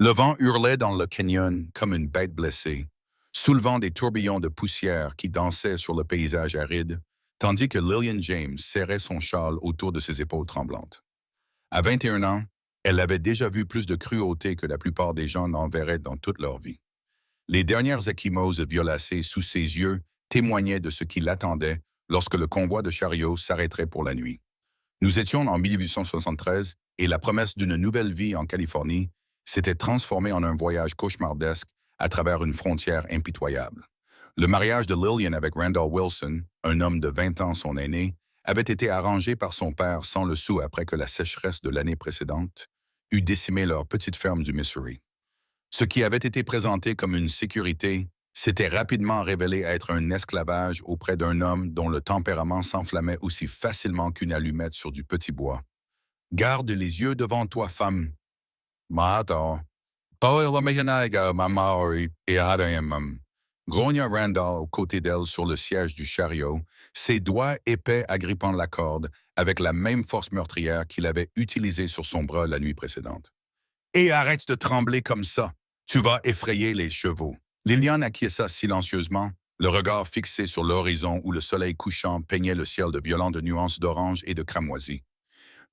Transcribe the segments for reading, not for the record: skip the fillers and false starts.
Le vent hurlait dans le canyon comme une bête blessée, soulevant des tourbillons de poussière qui dansaient sur le paysage aride, tandis que Lillian James serrait son châle autour de ses épaules tremblantes. À 21 ans, elle avait déjà vu plus de cruauté que la plupart des gens n'en verraient dans toute leur vie. Les dernières ecchymoses violacées sous ses yeux témoignaient de ce qui l'attendait lorsque le convoi de chariots s'arrêterait pour la nuit. Nous étions en 1873 et la promesse d'une nouvelle vie en Californie s'était transformée en un voyage cauchemardesque à travers une frontière impitoyable. Le mariage de Lillian avec Randall Wilson, un homme de 20 ans son aîné, avait été arrangé par son père sans le sou après que la sécheresse de l'année précédente eut décimé leur petite ferme du Missouri. Ce qui avait été présenté comme une sécurité s'était rapidement révélé être un esclavage auprès d'un homme dont le tempérament s'enflammait aussi facilement qu'une allumette sur du petit bois. Garde les yeux devant toi, femme. Mato. Grogna Randall aux côtés d'elle sur le siège du chariot, ses doigts épais agrippant la corde avec la même force meurtrière qu'il avait utilisée sur son bras la nuit précédente. Et arrête de trembler comme ça. Tu vas effrayer les chevaux. Lilian acquiesça silencieusement, le regard fixé sur l'horizon où le soleil couchant peignait le ciel de violentes nuances d'orange et de cramoisi.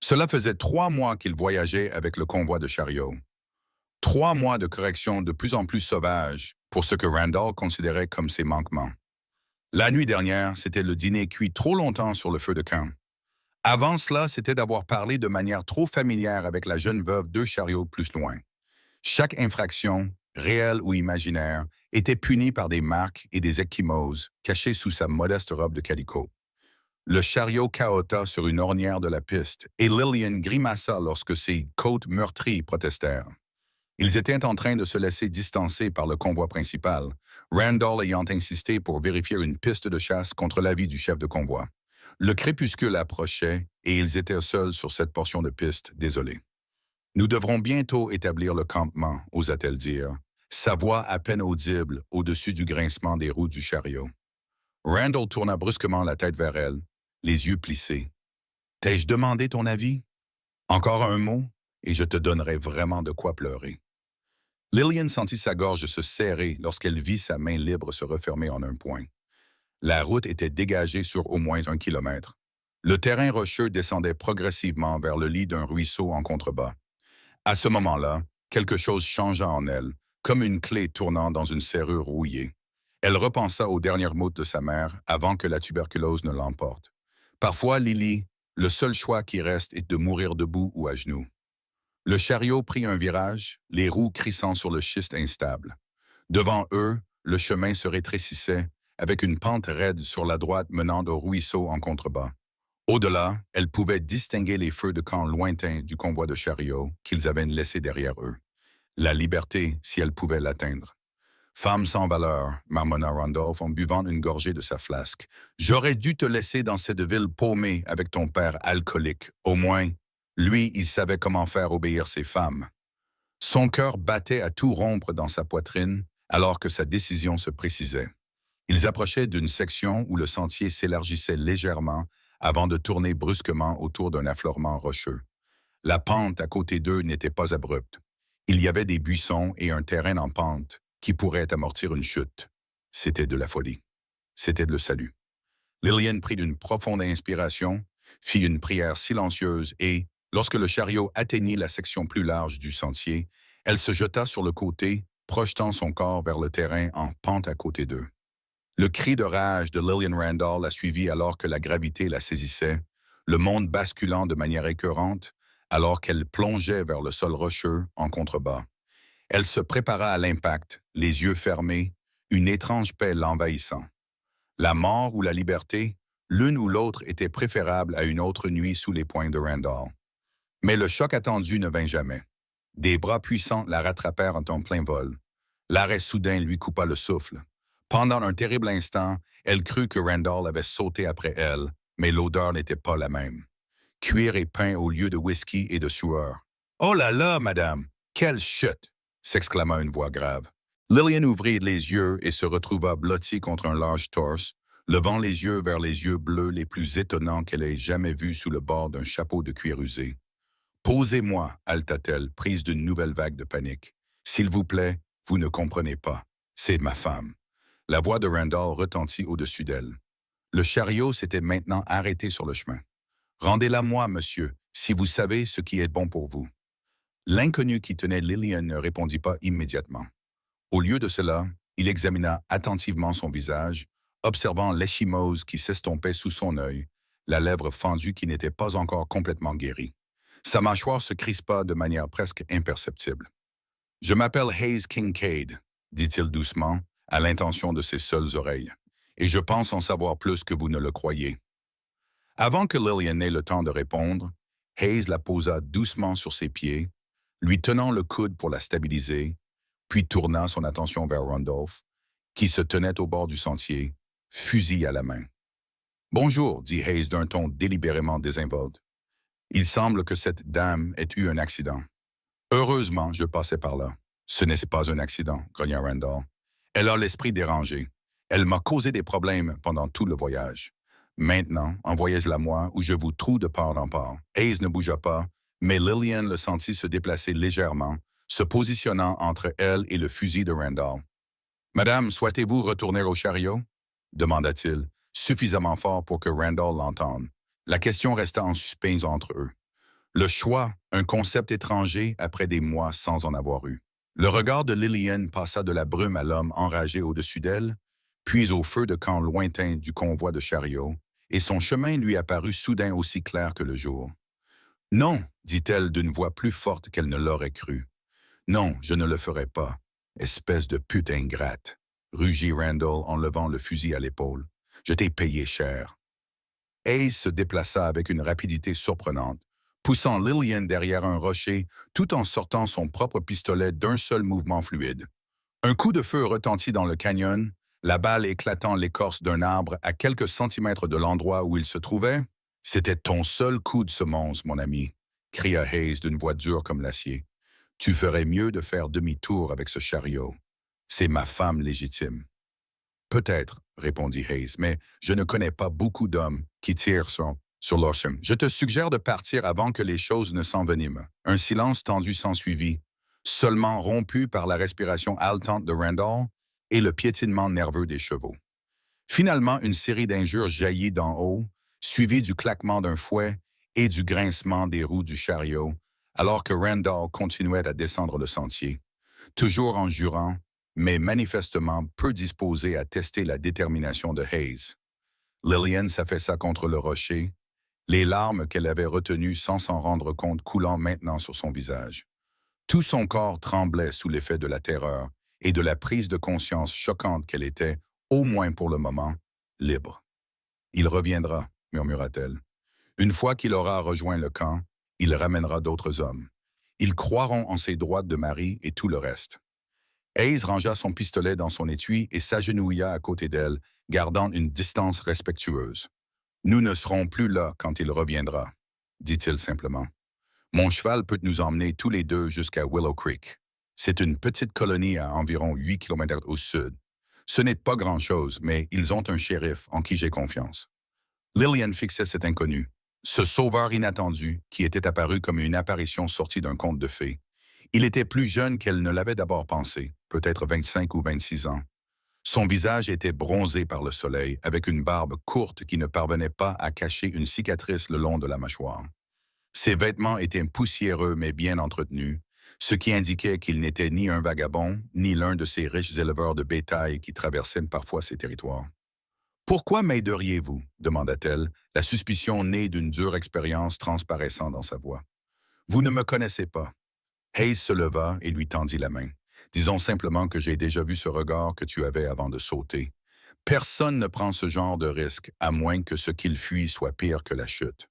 Cela faisait 3 mois qu'il voyageait avec le convoi de chariots. 3 mois de correction de plus en plus sauvages pour ce que Randall considérait comme ses manquements. La nuit dernière, c'était le dîner cuit trop longtemps sur le feu de camp. Avant cela, c'était d'avoir parlé de manière trop familière avec la jeune veuve 2 chariots plus loin. Chaque infraction, réelle ou imaginaire, était punie par des marques et des ecchymoses cachées sous sa modeste robe de calicot. Le chariot cahota sur une ornière de la piste et Lillian grimaça lorsque ses côtes meurtries protestèrent. Ils étaient en train de se laisser distancer par le convoi principal, Randall ayant insisté pour vérifier une piste de chasse contre l'avis du chef de convoi. Le crépuscule approchait et ils étaient seuls sur cette portion de piste, désolés. Nous devrons bientôt établir le campement, osa-t-elle dire, sa voix à peine audible au-dessus du grincement des roues du chariot. Randall tourna brusquement la tête vers elle, les yeux plissés. « T'ai-je demandé ton avis? Encore un mot, et je te donnerai vraiment de quoi pleurer. » Lillian sentit sa gorge se serrer lorsqu'elle vit sa main libre se refermer en un poing. La route était dégagée sur au moins 1 kilomètre. Le terrain rocheux descendait progressivement vers le lit d'un ruisseau en contrebas. À ce moment-là, quelque chose changea en elle, comme une clé tournant dans une serrure rouillée. Elle repensa aux dernières mots de sa mère avant que la tuberculose ne l'emporte. Parfois, Lily, le seul choix qui reste est de mourir debout ou à genoux. Le chariot prit un virage, les roues crissant sur le schiste instable. Devant eux, le chemin se rétrécissait, avec une pente raide sur la droite menant au ruisseau en contrebas. Au-delà, elle pouvait distinguer les feux de camp lointains du convoi de chariots qu'ils avaient laissés derrière eux. La liberté, si elle pouvait l'atteindre. « Femme sans valeur », marmonna Randolph en buvant une gorgée de sa flasque. « J'aurais dû te laisser dans cette ville paumée avec ton père alcoolique. Au moins, lui, il savait comment faire obéir ses femmes. » Son cœur battait à tout rompre dans sa poitrine alors que sa décision se précisait. Ils approchaient d'une section où le sentier s'élargissait légèrement avant de tourner brusquement autour d'un affleurement rocheux. La pente à côté d'eux n'était pas abrupte. Il y avait des buissons et un terrain en pente qui pourrait amortir une chute. C'était de la folie. C'était le salut. Lillian prit une profonde inspiration, fit une prière silencieuse et, lorsque le chariot atteignit la section plus large du sentier, elle se jeta sur le côté, projetant son corps vers le terrain en pente à côté d'eux. Le cri de rage de Lillian Randall la suivit alors que la gravité la saisissait, le monde basculant de manière écœurante alors qu'elle plongeait vers le sol rocheux en contrebas. Elle se prépara à l'impact, les yeux fermés, une étrange paix l'envahissant. La mort ou la liberté, l'une ou l'autre était préférable à une autre nuit sous les poings de Randall. Mais le choc attendu ne vint jamais. Des bras puissants la rattrapèrent en plein vol. L'arrêt soudain lui coupa le souffle. Pendant un terrible instant, elle crut que Randall avait sauté après elle, mais l'odeur n'était pas la même. Cuir et pain au lieu de whisky et de sueur. « Oh là là, madame! Quelle chute! » s'exclama une voix grave. Lillian ouvrit les yeux et se retrouva blottie contre un large torse, levant les yeux vers les yeux bleus les plus étonnants qu'elle ait jamais vus sous le bord d'un chapeau de cuir usé. « Posez-moi, haleta-t-elle, prise d'une nouvelle vague de panique. S'il vous plaît, vous ne comprenez pas. C'est ma femme. La voix de Randall retentit au-dessus d'elle. Le chariot s'était maintenant arrêté sur le chemin. Rendez-la-moi, monsieur, si vous savez ce qui est bon pour vous. L'inconnu qui tenait Lillian ne répondit pas immédiatement. Au lieu de cela, il examina attentivement son visage, observant l'échymose qui s'estompait sous son œil, la lèvre fendue qui n'était pas encore complètement guérie. Sa mâchoire se crispa de manière presque imperceptible. « Je m'appelle Hayes Kincaid », dit-il doucement, à l'intention de ses seules oreilles, « et je pense en savoir plus que vous ne le croyez. » Avant que Lillian n'ait le temps de répondre, Hayes la posa doucement sur ses pieds, lui tenant le coude pour la stabiliser, puis tourna son attention vers Randolph, qui se tenait au bord du sentier, fusil à la main. « Bonjour », dit Hayes d'un ton délibérément désinvolte. « Il semble que cette dame ait eu un accident. »« Heureusement, je passais par là. »« Ce n'est pas un accident, » grogna Randall. « Elle a l'esprit dérangé. Elle m'a causé des problèmes pendant tout le voyage. Maintenant, envoyez-la moi ou je vous troue de part en part. » Hayes ne bougea pas, mais Lillian le sentit se déplacer légèrement, se positionnant entre elle et le fusil de Randall. « Madame, souhaitez-vous retourner au chariot ?» demanda-t-il, suffisamment fort pour que Randall l'entende. La question resta en suspens entre eux. Le choix, un concept étranger après des mois sans en avoir eu. Le regard de Lillian passa de la brume à l'homme enragé au-dessus d'elle, puis au feu de camp lointain du convoi de chariots, et son chemin lui apparut soudain aussi clair que le jour. « Non, dit-elle d'une voix plus forte qu'elle ne l'aurait cru. « Non, je ne le ferai pas. Espèce de pute ingrate, » rugit Randall en levant le fusil à l'épaule. « Je t'ai payé cher. » Hayes se déplaça avec une rapidité surprenante, poussant Lillian derrière un rocher tout en sortant son propre pistolet d'un seul mouvement fluide. Un coup de feu retentit dans le canyon, la balle éclatant l'écorce d'un arbre à quelques centimètres de l'endroit où il se trouvait. « C'était ton seul coup de semonce, mon ami, » cria Hayes d'une voix dure comme l'acier. « Tu ferais mieux de faire demi-tour avec ce chariot. C'est ma femme légitime. » « Peut-être, » répondit Hayes, « mais je ne connais pas beaucoup d'hommes qui tirent sur leur chemin. Je te suggère de partir avant que les choses ne s'enveniment. » Un silence tendu s'ensuivit, seulement rompu par la respiration haletante de Randall et le piétinement nerveux des chevaux. Finalement, une série d'injures jaillit d'en haut, suivie du claquement d'un fouet et du grincement des roues du chariot, alors que Randall continuait à descendre le sentier, toujours en jurant, mais manifestement peu disposé à tester la détermination de Hayes. Lillian s'affaissa contre le rocher, les larmes qu'elle avait retenues sans s'en rendre compte coulant maintenant sur son visage. Tout son corps tremblait sous l'effet de la terreur et de la prise de conscience choquante qu'elle était, au moins pour le moment, libre. « Il reviendra, » murmura-t-elle. « Une fois qu'il aura rejoint le camp, il ramènera d'autres hommes. Ils croiront en ses droits de mari et tout le reste. » Hayes rangea son pistolet dans son étui et s'agenouilla à côté d'elle, gardant une distance respectueuse. « Nous ne serons plus là quand il reviendra, » dit-il simplement. « Mon cheval peut nous emmener tous les deux jusqu'à Willow Creek. C'est une petite colonie à environ 8 kilomètres au sud. Ce n'est pas grand-chose, mais ils ont un shérif en qui j'ai confiance. » Lillian fixait cet inconnu, ce sauveur inattendu qui était apparu comme une apparition sortie d'un conte de fées. Il était plus jeune qu'elle ne l'avait d'abord pensé, peut-être 25 ou 26 ans. Son visage était bronzé par le soleil, avec une barbe courte qui ne parvenait pas à cacher une cicatrice le long de la mâchoire. Ses vêtements étaient poussiéreux mais bien entretenus, ce qui indiquait qu'il n'était ni un vagabond, ni l'un de ces riches éleveurs de bétail qui traversaient parfois ces territoires. « Pourquoi m'aideriez-vous » demanda-t-elle, la suspicion née d'une dure expérience transparaissant dans sa voix. « Vous ne me connaissez pas. » Hayes se leva et lui tendit la main. « Disons simplement que j'ai déjà vu ce regard que tu avais avant de sauter. Personne ne prend ce genre de risque, à moins que ce qu'il fuit soit pire que la chute. »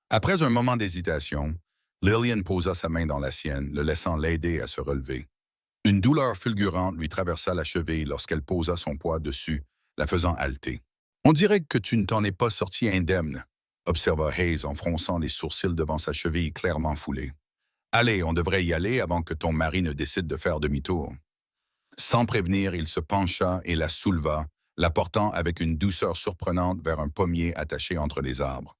Après un moment d'hésitation, Lillian posa sa main dans la sienne, le laissant l'aider à se relever. Une douleur fulgurante lui traversa la cheville lorsqu'elle posa son poids dessus, la faisant halter. « On dirait que tu ne t'en es pas sorti indemne, » observa Hayes en fronçant les sourcils devant sa cheville clairement foulée. « Allez, on devrait y aller avant que ton mari ne décide de faire demi-tour. » Sans prévenir, il se pencha et la souleva, la portant avec une douceur surprenante vers un pommier attaché entre les arbres.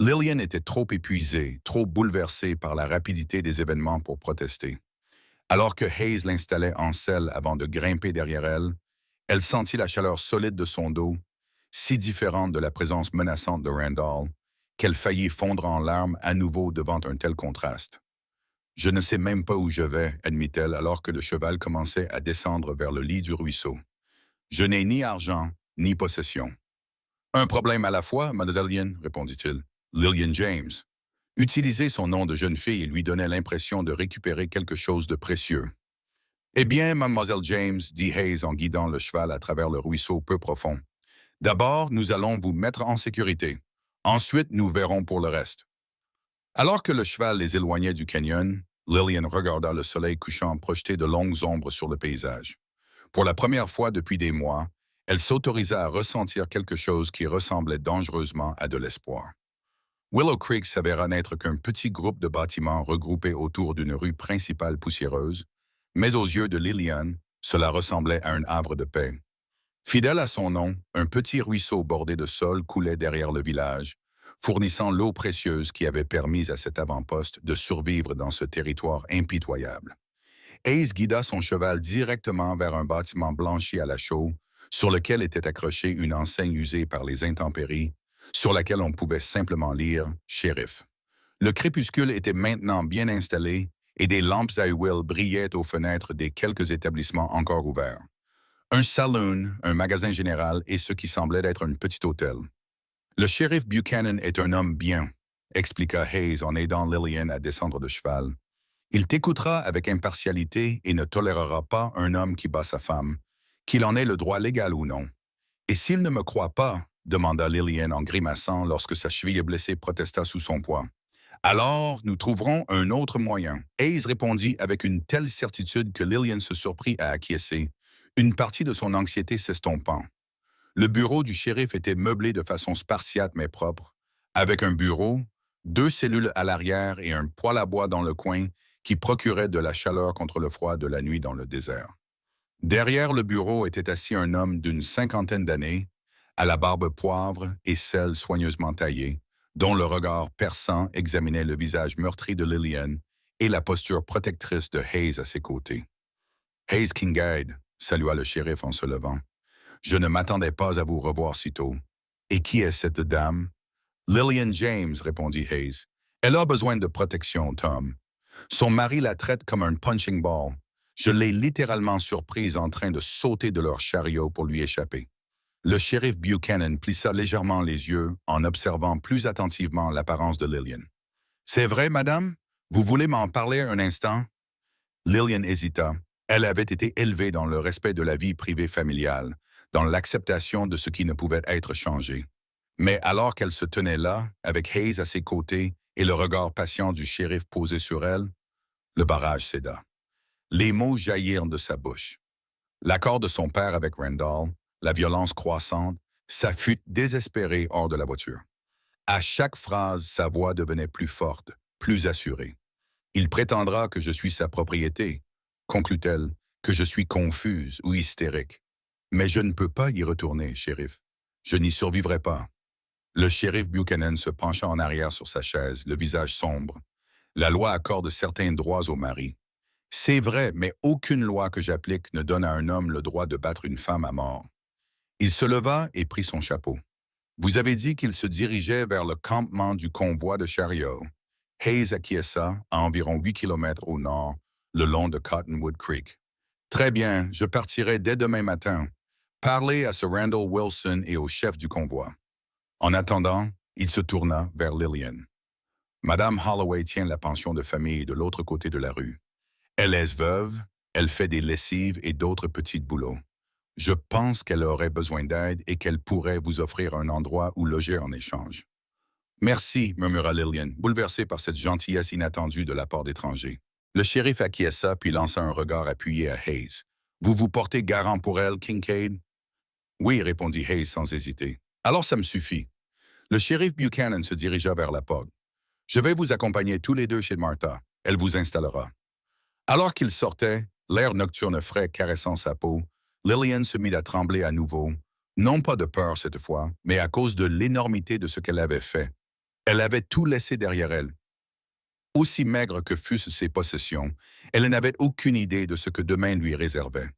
Lillian était trop épuisée, trop bouleversée par la rapidité des événements pour protester. Alors que Hayes l'installait en selle avant de grimper derrière elle, elle sentit la chaleur solide de son dos, si différente de la présence menaçante de Randall, qu'elle faillit fondre en larmes à nouveau devant un tel contraste. Je ne sais même pas où je vais, admit-elle alors que le cheval commençait à descendre vers le lit du ruisseau. Je n'ai ni argent, ni possession. Un problème à la fois, Mademoiselle Lillian, répondit-il. Lillian James. Utiliser son nom de jeune fille lui donnait l'impression de récupérer quelque chose de précieux. Eh bien, Mademoiselle James, dit Hayes en guidant le cheval à travers le ruisseau peu profond. D'abord, nous allons vous mettre en sécurité. Ensuite, nous verrons pour le reste. Alors que le cheval les éloignait du canyon, Lillian regarda le soleil couchant projeter de longues ombres sur le paysage. Pour la première fois depuis des mois, elle s'autorisa à ressentir quelque chose qui ressemblait dangereusement à de l'espoir. Willow Creek s'avéra n'être qu'un petit groupe de bâtiments regroupés autour d'une rue principale poussiéreuse, mais aux yeux de Lillian, cela ressemblait à un havre de paix. Fidèle à son nom, un petit ruisseau bordé de sol coulait derrière le village, fournissant l'eau précieuse qui avait permis à cet avant-poste de survivre dans ce territoire impitoyable. Hayes guida son cheval directement vers un bâtiment blanchi à la chaux, sur lequel était accrochée une enseigne usée par les intempéries, sur laquelle on pouvait simplement lire « Shérif ». Le crépuscule était maintenant bien installé et des lampes à huile brillaient aux fenêtres des quelques établissements encore ouverts. Un saloon, un magasin général et ce qui semblait être un petit hôtel. Le shérif Buchanan est un homme bien, expliqua Hayes en aidant Lillian à descendre de cheval. Il t'écoutera avec impartialité et ne tolérera pas un homme qui bat sa femme, qu'il en ait le droit légal ou non. Et s'il ne me croit pas, demanda Lillian en grimaçant lorsque sa cheville blessée protesta sous son poids. Alors, nous trouverons un autre moyen. Hayes répondit avec une telle certitude que Lillian se surprit à acquiescer, une partie de son anxiété s'estompant. Le bureau du shérif était meublé de façon spartiate mais propre, avec un bureau, 2 cellules à l'arrière et un poêle à bois dans le coin qui procurait de la chaleur contre le froid de la nuit dans le désert. Derrière le bureau était assis un homme d'une 50aine d'années, à la barbe poivre et celle soigneusement taillée, dont le regard perçant examinait le visage meurtri de Lillian et la posture protectrice de Hayes à ses côtés. Hayes Kincaid, salua le shérif en se levant. Je ne m'attendais pas à vous revoir si tôt. Et qui est cette dame? Lillian James, répondit Hayes. Elle a besoin de protection, Tom. Son mari la traite comme un punching ball. Je l'ai littéralement surprise en train de sauter de leur chariot pour lui échapper. Le shérif Buchanan plissa légèrement les yeux en observant plus attentivement l'apparence de Lillian. C'est vrai, madame? Vous voulez m'en parler un instant? Lillian hésita. Elle avait été élevée dans le respect de la vie privée familiale, dans l'acceptation de ce qui ne pouvait être changé. Mais alors qu'elle se tenait là, avec Hayes à ses côtés et le regard patient du shérif posé sur elle, le barrage céda. Les mots jaillirent de sa bouche. L'accord de son père avec Randall, la violence croissante, sa fuite désespérée hors de la voiture. À chaque phrase, sa voix devenait plus forte, plus assurée. Il prétendra que je suis sa propriété, conclut-elle, que je suis confuse ou hystérique. Mais je ne peux pas y retourner, shérif. Je n'y survivrai pas. Le shérif Buchanan se pencha en arrière sur sa chaise, le visage sombre. La loi accorde certains droits aux maris. C'est vrai, mais aucune loi que j'applique ne donne à un homme le droit de battre une femme à mort. Il se leva et prit son chapeau. Vous avez dit qu'il se dirigeait vers le campement du convoi de chariots. Hayes acquiesça à environ 8 kilomètres au nord, le long de Cottonwood Creek. Très bien, je partirai dès demain matin. Parlez à ce Randall Wilson et au chef du convoi. En attendant, il se tourna vers Lillian. Madame Holloway tient la pension de famille de l'autre côté de la rue. Elle est veuve, elle fait des lessives et d'autres petits boulots. Je pense qu'elle aurait besoin d'aide et qu'elle pourrait vous offrir un endroit où loger en échange. Merci, murmura Lillian, bouleversée par cette gentillesse inattendue de la part d'étrangers. Le shérif acquiesça puis lança un regard appuyé à Hayes. Vous vous portez garant pour elle, Kincaid? Oui, répondit Hayes sans hésiter. Alors ça me suffit. Le shérif Buchanan se dirigea vers la porte. Je vais vous accompagner tous les deux chez Martha. Elle vous installera. Alors qu'il sortait, l'air nocturne frais caressant sa peau, Lillian se mit à trembler à nouveau, non pas de peur cette fois, mais à cause de l'énormité de ce qu'elle avait fait. Elle avait tout laissé derrière elle. Aussi maigre que fussent ses possessions, elle n'avait aucune idée de ce que demain lui réservait.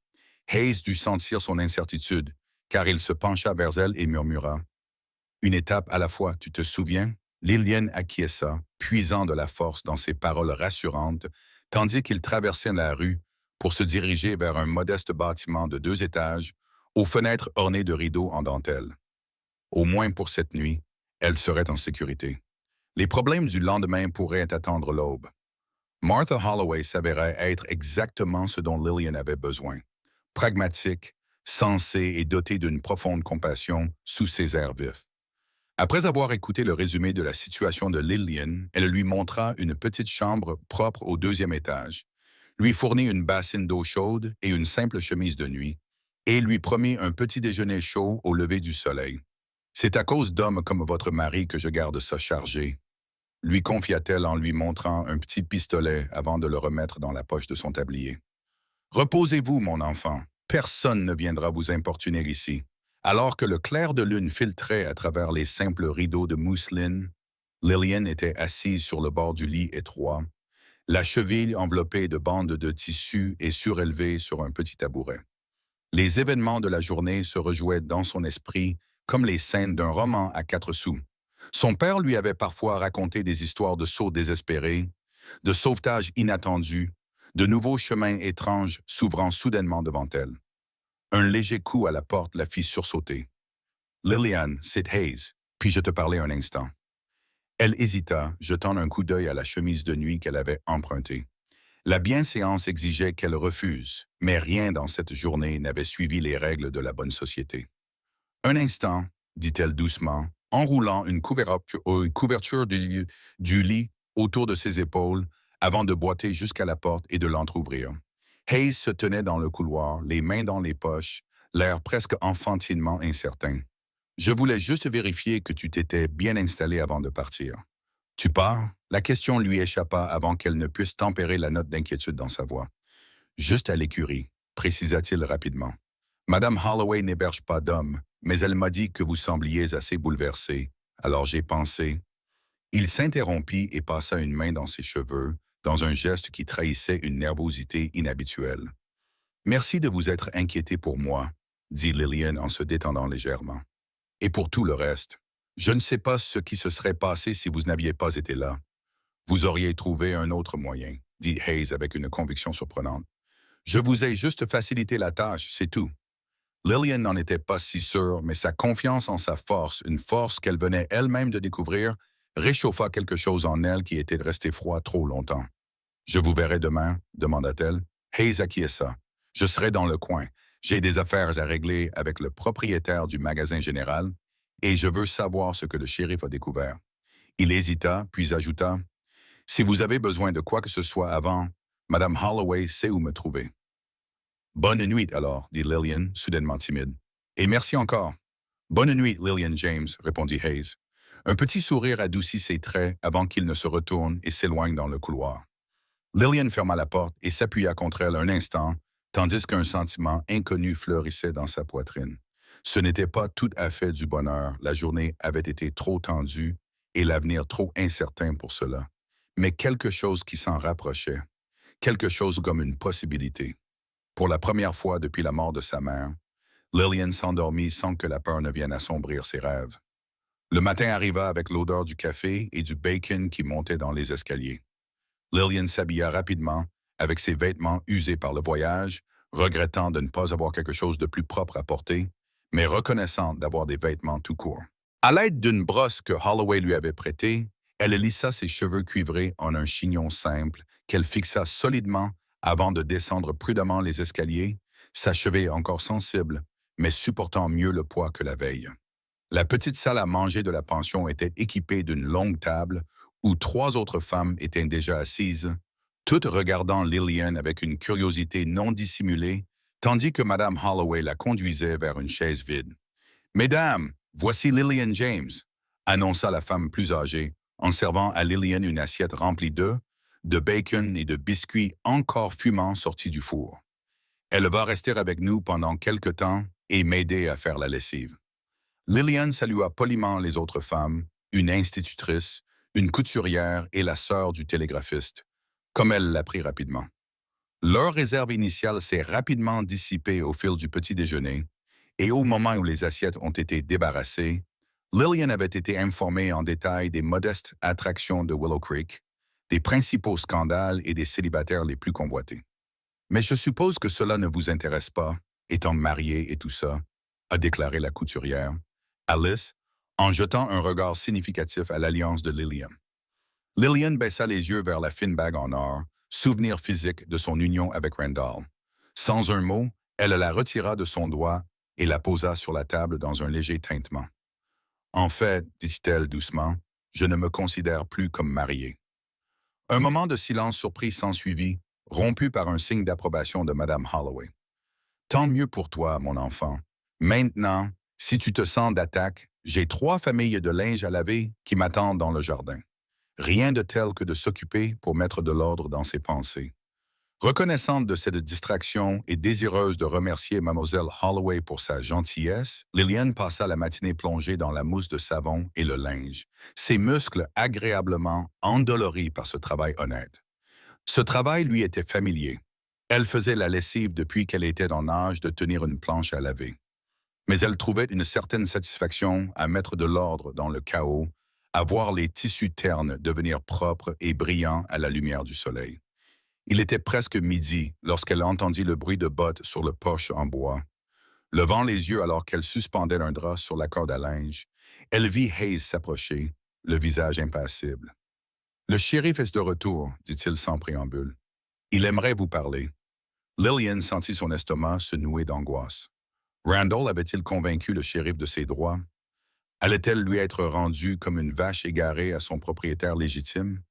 Hayes dut sentir son incertitude, car il se pencha vers elle et murmura « Une étape à la fois, tu te souviens ?» Lillian acquiesça, puisant de la force dans ses paroles rassurantes, tandis qu'il traversait la rue pour se diriger vers un modeste bâtiment de 2 étages, aux fenêtres ornées de rideaux en dentelle. Au moins pour cette nuit, elle serait en sécurité. Les problèmes du lendemain pourraient attendre l'aube. Martha Holloway s'avérait être exactement ce dont Lillian avait besoin. Pragmatique, sensée et dotée d'une profonde compassion sous ses airs vifs. Après avoir écouté le résumé de la situation de Lillian, elle lui montra une petite chambre propre au 2e étage, lui fournit une bassine d'eau chaude et une simple chemise de nuit, et lui promit un petit déjeuner chaud au lever du soleil. « C'est à cause d'hommes comme votre mari que je garde ça chargé, » lui confia-t-elle en lui montrant un petit pistolet avant de le remettre dans la poche de son tablier. « Reposez-vous, mon enfant. Personne ne viendra vous importuner ici. » Alors que le clair de lune filtrait à travers les simples rideaux de mousseline, Lillian était assise sur le bord du lit étroit, la cheville enveloppée de bandes de tissu et surélevée sur un petit tabouret. Les événements de la journée se rejouaient dans son esprit comme les scènes d'un roman à 4 sous. Son père lui avait parfois raconté des histoires de sauts désespérés, de sauvetages inattendus, de nouveaux chemins étranges s'ouvrant soudainement devant elle. Un léger coup à la porte la fit sursauter. « Lillian, c'est Hayes. Puis-je te parler un instant? » Elle hésita, jetant un coup d'œil à la chemise de nuit qu'elle avait empruntée. La bienséance exigeait qu'elle refuse, mais rien dans cette journée n'avait suivi les règles de la bonne société. « Un instant, » dit-elle doucement, enroulant une couverture du lit autour de ses épaules avant de boiter jusqu'à la porte et de l'entr'ouvrir. Hayes se tenait dans le couloir, les mains dans les poches, l'air presque enfantinement incertain. « Je voulais juste vérifier que tu t'étais bien installé avant de partir. »« Tu pars ?» La question lui échappa avant qu'elle ne puisse tempérer la note d'inquiétude dans sa voix. « Juste à l'écurie, » précisa-t-il rapidement. « Madame Holloway n'héberge pas d'hommes, mais elle m'a dit que vous sembliez assez bouleversé. Alors j'ai pensé... » Il s'interrompit et passa une main dans ses cheveux, dans un geste qui trahissait une nervosité inhabituelle. « Merci de vous être inquiété pour moi, » dit Lillian en se détendant légèrement. « Et pour tout le reste, je ne sais pas ce qui se serait passé si vous n'aviez pas été là. Vous auriez trouvé un autre moyen, » dit Hayes avec une conviction surprenante. « Je vous ai juste facilité la tâche, c'est tout. » Lillian n'en était pas si sûre, mais sa confiance en sa force, une force qu'elle venait elle-même de découvrir, réchauffa quelque chose en elle qui était resté froid trop longtemps. « Je vous verrai demain ?» demanda-t-elle. Hayes acquiesça. « Je serai dans le coin. J'ai des affaires à régler avec le propriétaire du magasin général et je veux savoir ce que le shérif a découvert. » Il hésita, puis ajouta « Si vous avez besoin de quoi que ce soit avant, Madame Holloway sait où me trouver. » « Bonne nuit, alors, » dit Lillian, soudainement timide. « Et merci encore. »« Bonne nuit, Lillian James, » répondit Hayes. Un petit sourire adoucit ses traits avant qu'il ne se retourne et s'éloigne dans le couloir. Lillian ferma la porte et s'appuya contre elle un instant, tandis qu'un sentiment inconnu fleurissait dans sa poitrine. Ce n'était pas tout à fait du bonheur, la journée avait été trop tendue et l'avenir trop incertain pour cela. Mais quelque chose qui s'en rapprochait, quelque chose comme une possibilité. Pour la première fois depuis la mort de sa mère, Lillian s'endormit sans que la peur ne vienne assombrir ses rêves. Le matin arriva avec l'odeur du café et du bacon qui montait dans les escaliers. Lillian s'habilla rapidement, avec ses vêtements usés par le voyage, regrettant de ne pas avoir quelque chose de plus propre à porter, mais reconnaissante d'avoir des vêtements tout court. À l'aide d'une brosse que Holloway lui avait prêtée, elle lissa ses cheveux cuivrés en un chignon simple qu'elle fixa solidement avant de descendre prudemment les escaliers, sa cheville encore sensible, mais supportant mieux le poids que la veille. La petite salle à manger de la pension était équipée d'une longue table où 3 autres femmes étaient déjà assises, toutes regardant Lillian avec une curiosité non dissimulée, tandis que Madame Holloway la conduisait vers une chaise vide. « Mesdames, voici Lillian James », annonça la femme plus âgée, en servant à Lillian une assiette remplie d'œufs, de bacon et de biscuits encore fumants sortis du four. « Elle va rester avec nous pendant quelque temps et m'aider à faire la lessive. » Lillian salua poliment les autres femmes, une institutrice, une couturière et la sœur du télégraphiste, comme elle l'apprit rapidement. Leur réserve initiale s'est rapidement dissipée au fil du petit déjeuner, et au moment où les assiettes ont été débarrassées, Lillian avait été informée en détail des modestes attractions de Willow Creek, des principaux scandales et des célibataires les plus convoités. Mais je suppose que cela ne vous intéresse pas, étant mariée et tout ça, a déclaré la couturière, Alice, en jetant un regard significatif à l'alliance de Lillian. Lillian baissa les yeux vers la fine bague en or, souvenir physique de son union avec Randall. Sans un mot, elle la retira de son doigt et la posa sur la table dans un léger tintement. En fait, dit-elle doucement, je ne me considère plus comme mariée. Un moment de silence surpris s'ensuivit, rompu par un signe d'approbation de Madame Holloway. Tant mieux pour toi, mon enfant. Maintenant, si tu te sens d'attaque, j'ai 3 familles de linge à laver qui m'attendent dans le jardin. Rien de tel que de s'occuper pour mettre de l'ordre dans ses pensées. Reconnaissante de cette distraction et désireuse de remercier Mademoiselle Holloway pour sa gentillesse, Lillian passa la matinée plongée dans la mousse de savon et le linge, ses muscles agréablement endoloris par ce travail honnête. Ce travail lui était familier. Elle faisait la lessive depuis qu'elle était en âge de tenir une planche à laver. Mais elle trouvait une certaine satisfaction à mettre de l'ordre dans le chaos, à voir les tissus ternes devenir propres et brillants à la lumière du soleil. Il était presque midi lorsqu'elle entendit le bruit de bottes sur le porche en bois. Levant les yeux alors qu'elle suspendait un drap sur la corde à linge, elle vit Hayes s'approcher, le visage impassible. « Le shérif est de retour, dit-il sans préambule. Il aimerait vous parler. » Lillian sentit son estomac se nouer d'angoisse. Randall avait-il convaincu le shérif de ses droits? Allait-elle lui être rendue comme une vache égarée à son propriétaire légitime?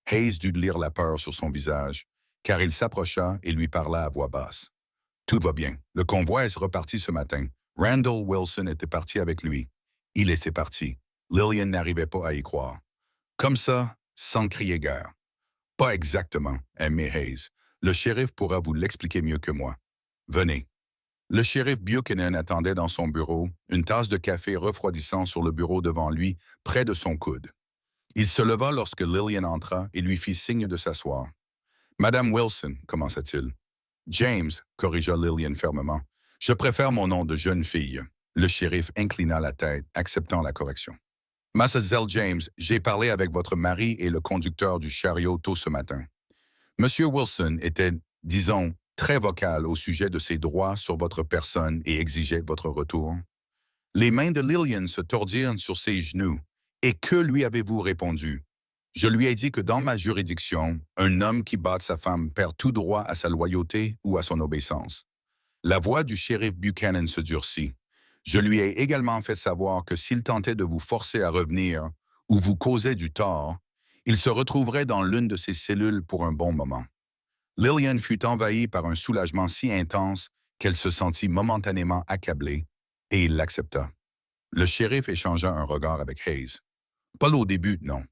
Hayes dut lire la peur sur son visage, car il s'approcha et lui parla à voix basse. « Tout va bien. Le convoi est reparti ce matin. Randall Wilson était parti avec lui. Il était parti. Lillian n'arrivait pas à y croire. Comme ça, sans crier gare. Pas exactement, aimé Hayes. Le shérif pourra vous l'expliquer mieux que moi. Venez. » Le shérif Buchanan attendait dans son bureau, une tasse de café refroidissant sur le bureau devant lui, près de son coude. Il se leva lorsque Lillian entra et lui fit signe de s'asseoir. « Madame Wilson, commença-t-il. »« James, corrigea Lillian fermement. Je préfère mon nom de jeune fille. » Le shérif inclina la tête, acceptant la correction. « Mademoiselle James, j'ai parlé avec votre mari et le conducteur du chariot tôt ce matin. Monsieur Wilson était, disons, très vocal au sujet de ses droits sur votre personne et exigeait votre retour. » Les mains de Lillian se tordirent sur ses genoux. « Et que lui avez-vous répondu? » « Je lui ai dit que dans ma juridiction, un homme qui bat sa femme perd tout droit à sa loyauté ou à son obéissance. » La voix du shérif Buchanan se durcit. « Je lui ai également fait savoir que s'il tentait de vous forcer à revenir ou vous causait du tort, il se retrouverait dans l'une de ses cellules pour un bon moment. » Lillian fut envahie par un soulagement si intense qu'elle se sentit momentanément accablée, et il l'accepta. Le shérif échangea un regard avec Hayes. Pas au début, non.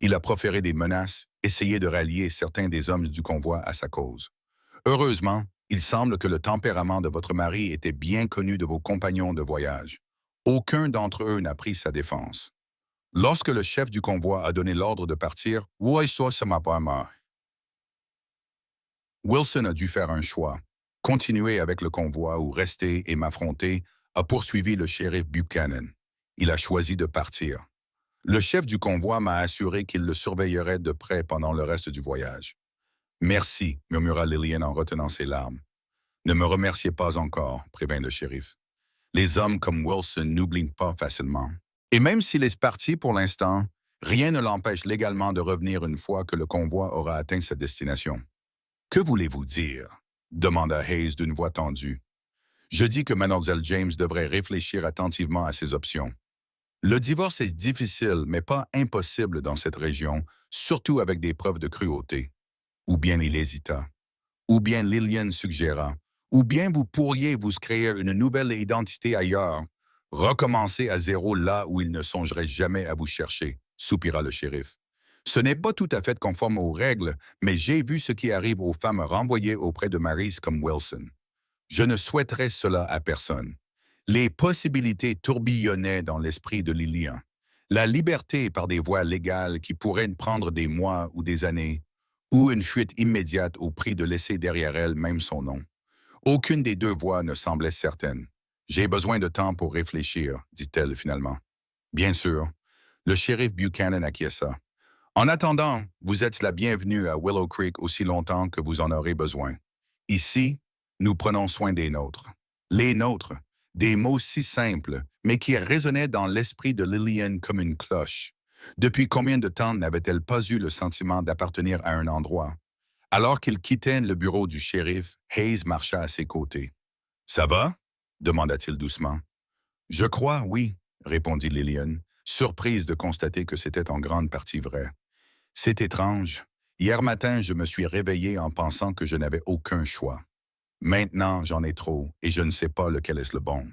Il a proféré des menaces, essayé de rallier certains des hommes du convoi à sa cause. Heureusement, il semble que le tempérament de votre mari était bien connu de vos compagnons de voyage. Aucun d'entre eux n'a pris sa défense. Lorsque le chef du convoi a donné l'ordre de partir, Wilson a dû faire un choix. Continuer avec le convoi ou rester et m'affronter, a poursuivi le shérif Buchanan. Il a choisi de partir. Le chef du convoi m'a assuré qu'il le surveillerait de près pendant le reste du voyage. « Merci, » murmura Lillian en retenant ses larmes. « Ne me remerciez pas encore, » prévint le shérif. « Les hommes comme Wilson n'oublient pas facilement. Et même s'il est parti pour l'instant, rien ne l'empêche légalement de revenir une fois que le convoi aura atteint sa destination. »« Que voulez-vous dire? » demanda Hayes d'une voix tendue. « Je dis que Mademoiselle James devrait réfléchir attentivement à ses options. Le divorce est difficile, mais pas impossible dans cette région, surtout avec des preuves de cruauté. » Ou bien il hésita. Ou bien Lillian suggéra. Ou bien vous pourriez vous créer une nouvelle identité ailleurs. Recommencer à zéro là où il ne songerait jamais à vous chercher, soupira le shérif. Ce n'est pas tout à fait conforme aux règles, mais j'ai vu ce qui arrive aux femmes renvoyées auprès de maris comme Wilson. Je ne souhaiterais cela à personne. Les possibilités tourbillonnaient dans l'esprit de Lillian. La liberté par des voies légales qui pourraient prendre des mois ou des années, ou une fuite immédiate au prix de laisser derrière elle même son nom. Aucune des deux voies ne semblait certaine. J'ai besoin de temps pour réfléchir, dit-elle finalement. Bien sûr. Le shérif Buchanan acquiesça. En attendant, vous êtes la bienvenue à Willow Creek aussi longtemps que vous en aurez besoin. Ici, nous prenons soin des nôtres. Les nôtres, des mots si simples, mais qui résonnaient dans l'esprit de Lillian comme une cloche. Depuis combien de temps n'avait-elle pas eu le sentiment d'appartenir à un endroit? Alors qu'il quittait le bureau du shérif, Hayes marcha à ses côtés. « Ça va? » demanda-t-il doucement. « Je crois, oui, » répondit Lillian, surprise de constater que c'était en grande partie vrai. « C'est étrange. Hier matin, je me suis réveillé en pensant que je n'avais aucun choix. Maintenant, j'en ai trop et je ne sais pas lequel est le bon.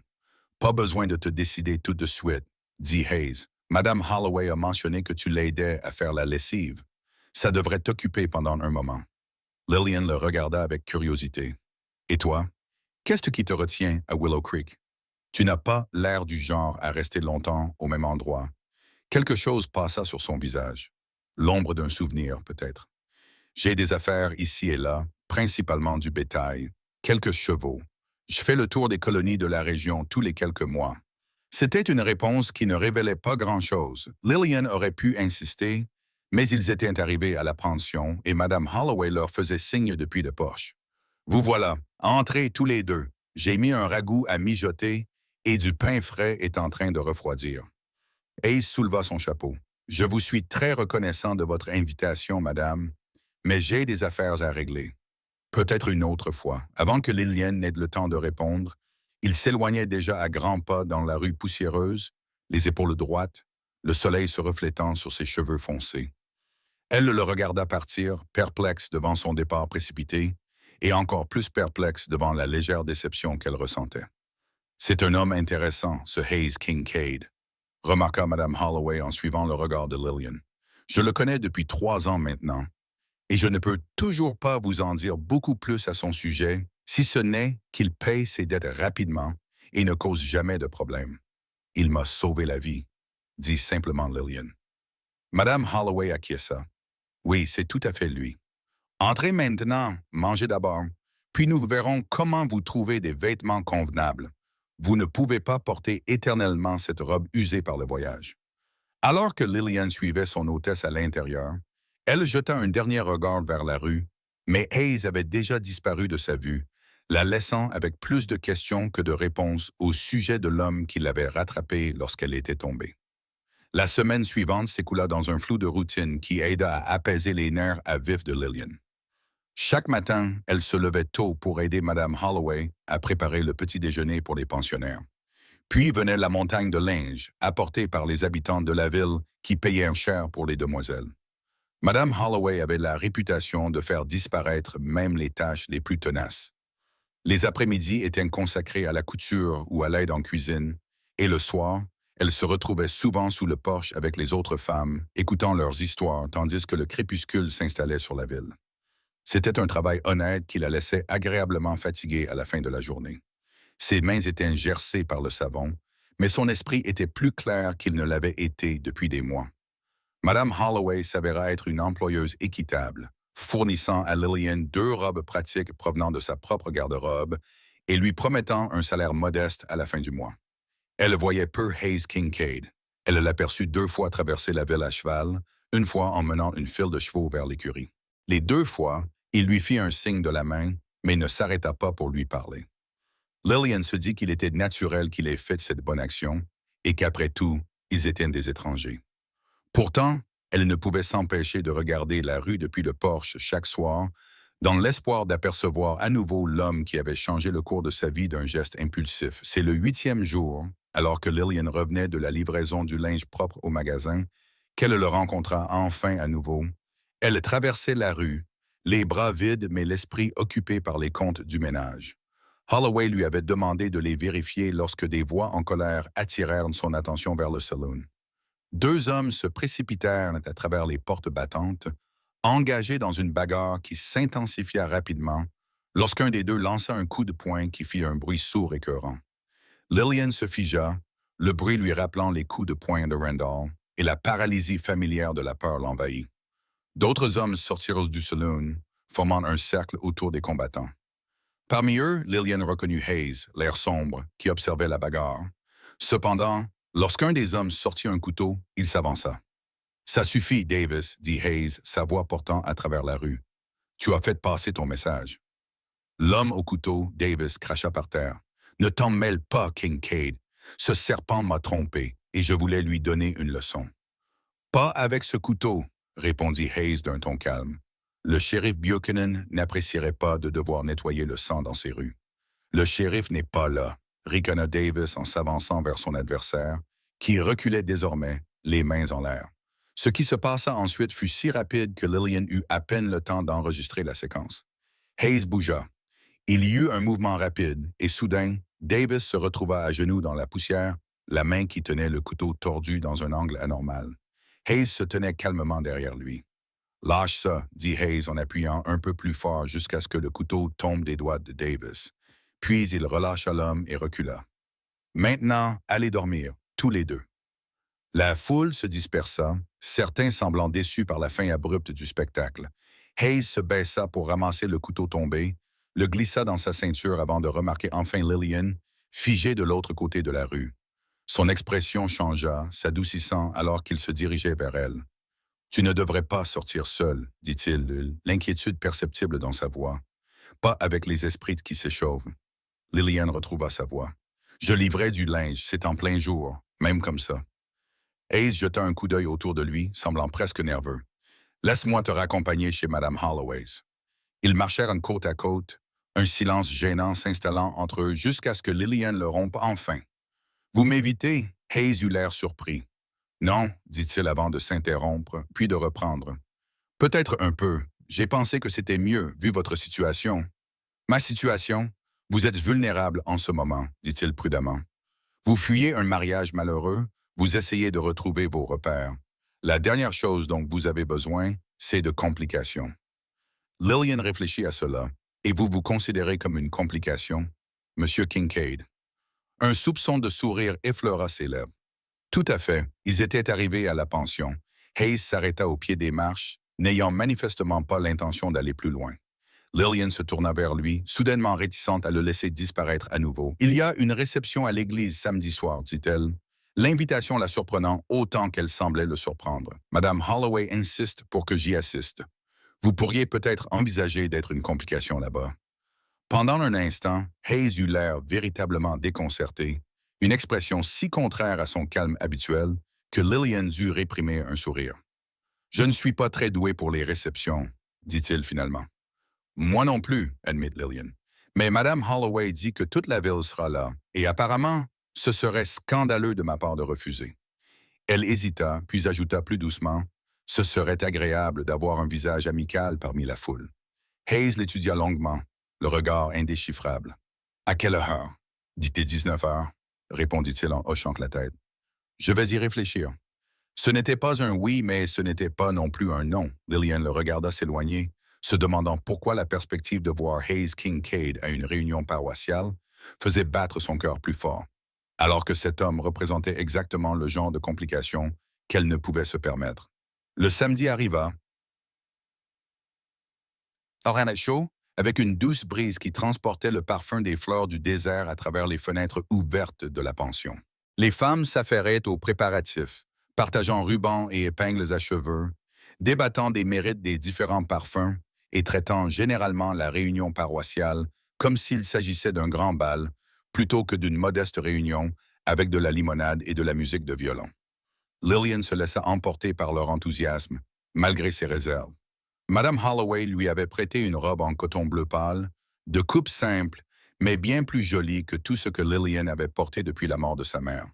Pas besoin de te décider tout de suite, dit Hayes. Madame Holloway a mentionné que tu l'aidais à faire la lessive. Ça devrait t'occuper pendant un moment. » Lillian le regarda avec curiosité. « Et toi? Qu'est-ce qui te retient à Willow Creek? Tu n'as pas l'air du genre à rester longtemps au même endroit. » Quelque chose passa sur son visage. L'ombre d'un souvenir, peut-être. « J'ai des affaires ici et là, principalement du bétail, quelques chevaux. Je fais le tour des colonies de la région tous les quelques mois. » C'était une réponse qui ne révélait pas grand-chose. Lillian aurait pu insister, mais ils étaient arrivés à la pension et Madame Holloway leur faisait signe depuis le porche. « Vous voilà, entrez tous les deux. J'ai mis un ragoût à mijoter et du pain frais est en train de refroidir. » Hayes souleva son chapeau. « Je vous suis très reconnaissant de votre invitation, madame, mais j'ai des affaires à régler. Peut-être une autre fois. » Avant que Lillian n'ait le temps de répondre, il s'éloignait déjà à grands pas dans la rue poussiéreuse, les épaules droites, le soleil se reflétant sur ses cheveux foncés. Elle le regarda partir, perplexe devant son départ précipité, et encore plus perplexe devant la légère déception qu'elle ressentait. « C'est un homme intéressant, ce Hayes Kincaid, » remarqua Madame Holloway en suivant le regard de Lillian. « Je le connais depuis 3 ans maintenant, et je ne peux toujours pas vous en dire beaucoup plus à son sujet, si ce n'est qu'il paye ses dettes rapidement et ne cause jamais de problème. Il m'a sauvé la vie, » dit simplement Lillian. Madame Holloway acquiesça. « Oui, c'est tout à fait lui. Entrez maintenant, mangez d'abord, puis nous verrons comment vous trouver des vêtements convenables. Vous ne pouvez pas porter éternellement cette robe usée par le voyage. » Alors que Lillian suivait son hôtesse à l'intérieur, elle jeta un dernier regard vers la rue, mais Hayes avait déjà disparu de sa vue, la laissant avec plus de questions que de réponses au sujet de l'homme qui l'avait rattrapée lorsqu'elle était tombée. La semaine suivante s'écoula dans un flou de routine qui aida à apaiser les nerfs à vif de Lillian. Chaque matin, elle se levait tôt pour aider Madame Holloway à préparer le petit déjeuner pour les pensionnaires. Puis venait la montagne de linge, apportée par les habitants de la ville qui payaient cher pour les demoiselles. Madame Holloway avait la réputation de faire disparaître même les tâches les plus tenaces. Les après-midi étaient consacrés à la couture ou à l'aide en cuisine, et le soir, elle se retrouvait souvent sous le porche avec les autres femmes, écoutant leurs histoires tandis que le crépuscule s'installait sur la ville. C'était un travail honnête qui la laissait agréablement fatiguée à la fin de la journée. Ses mains étaient gercées par le savon, mais son esprit était plus clair qu'il ne l'avait été depuis des mois. Madame Holloway s'avéra être une employeuse équitable, fournissant à Lillian 2 robes pratiques provenant de sa propre garde-robe et lui promettant un salaire modeste à la fin du mois. Elle voyait peu Hayes Kincaid. Elle l'aperçut 2 fois traverser la ville à cheval, une fois en menant une file de chevaux vers l'écurie. Les 2 fois, il lui fit un signe de la main, mais ne s'arrêta pas pour lui parler. Lillian se dit qu'il était naturel qu'il ait fait cette bonne action et qu'après tout, ils étaient des étrangers. Pourtant, elle ne pouvait s'empêcher de regarder la rue depuis le porche chaque soir, dans l'espoir d'apercevoir à nouveau l'homme qui avait changé le cours de sa vie d'un geste impulsif. C'est le 8e jour, alors que Lillian revenait de la livraison du linge propre au magasin, qu'elle le rencontra enfin à nouveau. Elle traversait la rue, les bras vides mais l'esprit occupé par les comptes du ménage. Holloway lui avait demandé de les vérifier lorsque des voix en colère attirèrent son attention vers le saloon. 2 hommes se précipitèrent à travers les portes battantes, engagés dans une bagarre qui s'intensifia rapidement lorsqu'un des deux lança un coup de poing qui fit un bruit sourd écœurant. Lillian se figea, le bruit lui rappelant les coups de poing de Randall, et la paralysie familière de la peur l'envahit. D'autres hommes sortirent du saloon, formant un cercle autour des combattants. Parmi eux, Lillian reconnut Hayes, l'air sombre, qui observait la bagarre. Cependant, lorsqu'un des hommes sortit un couteau, il s'avança. « Ça suffit, Davis, » dit Hayes, sa voix portant à travers la rue. « Tu as fait passer ton message. » L'homme au couteau, Davis, cracha par terre. « Ne t'en mêle pas, Kincaid. Ce serpent m'a trompé et je voulais lui donner une leçon. »« Pas avec ce couteau, » répondit Hayes d'un ton calme. Le shérif Buchanan n'apprécierait pas de devoir nettoyer le sang dans ses rues. « Le shérif n'est pas là, » ricana Davis en s'avançant vers son adversaire, qui reculait désormais, les mains en l'air. Ce qui se passa ensuite fut si rapide que Lillian eut à peine le temps d'enregistrer la séquence. Hayes bougea. Il y eut un mouvement rapide, et soudain, Davis se retrouva à genoux dans la poussière, la main qui tenait le couteau tordu dans un angle anormal. Hayes se tenait calmement derrière lui. « Lâche ça, » dit Hayes en appuyant un peu plus fort jusqu'à ce que le couteau tombe des doigts de Davis. Puis il relâcha l'homme et recula. « Maintenant, allez dormir, tous les deux. » La foule se dispersa, certains semblant déçus par la fin abrupte du spectacle. Hayes se baissa pour ramasser le couteau tombé, le glissa dans sa ceinture avant de remarquer enfin Lillian, figée de l'autre côté de la rue. Son expression changea, s'adoucissant alors qu'il se dirigeait vers elle. « Tu ne devrais pas sortir seul, » dit-il, l'inquiétude perceptible dans sa voix. « Pas avec les esprits qui s'échauffent. » Lillian retrouva sa voix. « Je livrais du linge, c'est en plein jour, même comme ça. » Hayes jeta un coup d'œil autour de lui, semblant presque nerveux. « Laisse-moi te raccompagner chez Madame Holloway's. » Ils marchèrent côte à côte, un silence gênant s'installant entre eux jusqu'à ce que Lillian le rompe enfin. « Vous m'évitez ?» Hayes eut l'air surpris. « Non, » dit-il avant de s'interrompre, puis de reprendre. « Peut-être un peu. J'ai pensé que c'était mieux, vu votre situation. »« Ma situation? Vous êtes vulnérable en ce moment, » dit-il prudemment. « Vous fuyez un mariage malheureux, vous essayez de retrouver vos repères. La dernière chose dont vous avez besoin, c'est de complications. » Lillian réfléchit à cela. « Et vous vous considérez comme une complication, Monsieur Kincaid? » Un soupçon de sourire effleura ses lèvres. « Tout à fait. Ils étaient arrivés à la pension. » Hayes s'arrêta au pied des marches, n'ayant manifestement pas l'intention d'aller plus loin. Lillian se tourna vers lui, soudainement réticente à le laisser disparaître à nouveau. « Il y a une réception à l'église samedi soir, » dit-elle. L'invitation la surprenant autant qu'elle semblait le surprendre. « Madame Holloway insiste pour que j'y assiste. Vous pourriez peut-être envisager d'être une complication là-bas. » Pendant un instant, Hayes eut l'air véritablement déconcerté, une expression si contraire à son calme habituel que Lillian dut réprimer un sourire. « Je ne suis pas très doué pour les réceptions, » dit-il finalement. « Moi non plus, » admit Lillian. « Mais Madame Holloway dit que toute la ville sera là, et apparemment, ce serait scandaleux de ma part de refuser. » Elle hésita, puis ajouta plus doucement, « Ce serait agréable d'avoir un visage amical parmi la foule. » Hayes l'étudia longuement, le regard indéchiffrable. « À quelle heure? » « Dit-il 19 heures, » répondit-il en hochant la tête. « Je vais y réfléchir. » Ce n'était pas un oui, mais ce n'était pas non plus un non. Lillian le regarda s'éloigner, se demandant pourquoi la perspective de voir Hayes Kincaid à une réunion paroissiale faisait battre son cœur plus fort, alors que cet homme représentait exactement le genre de complications qu'elle ne pouvait se permettre. Le samedi arriva, Orana chaud, avec une douce brise qui transportait le parfum des fleurs du désert à travers les fenêtres ouvertes de la pension. Les femmes s'affairaient aux préparatifs, partageant rubans et épingles à cheveux, débattant des mérites des différents parfums et traitant généralement la réunion paroissiale comme s'il s'agissait d'un grand bal plutôt que d'une modeste réunion avec de la limonade et de la musique de violon. Lillian se laissa emporter par leur enthousiasme, malgré ses réserves. Madame Holloway lui avait prêté une robe en coton bleu pâle, de coupe simple, mais bien plus jolie que tout ce que Lillian avait porté depuis la mort de sa mère.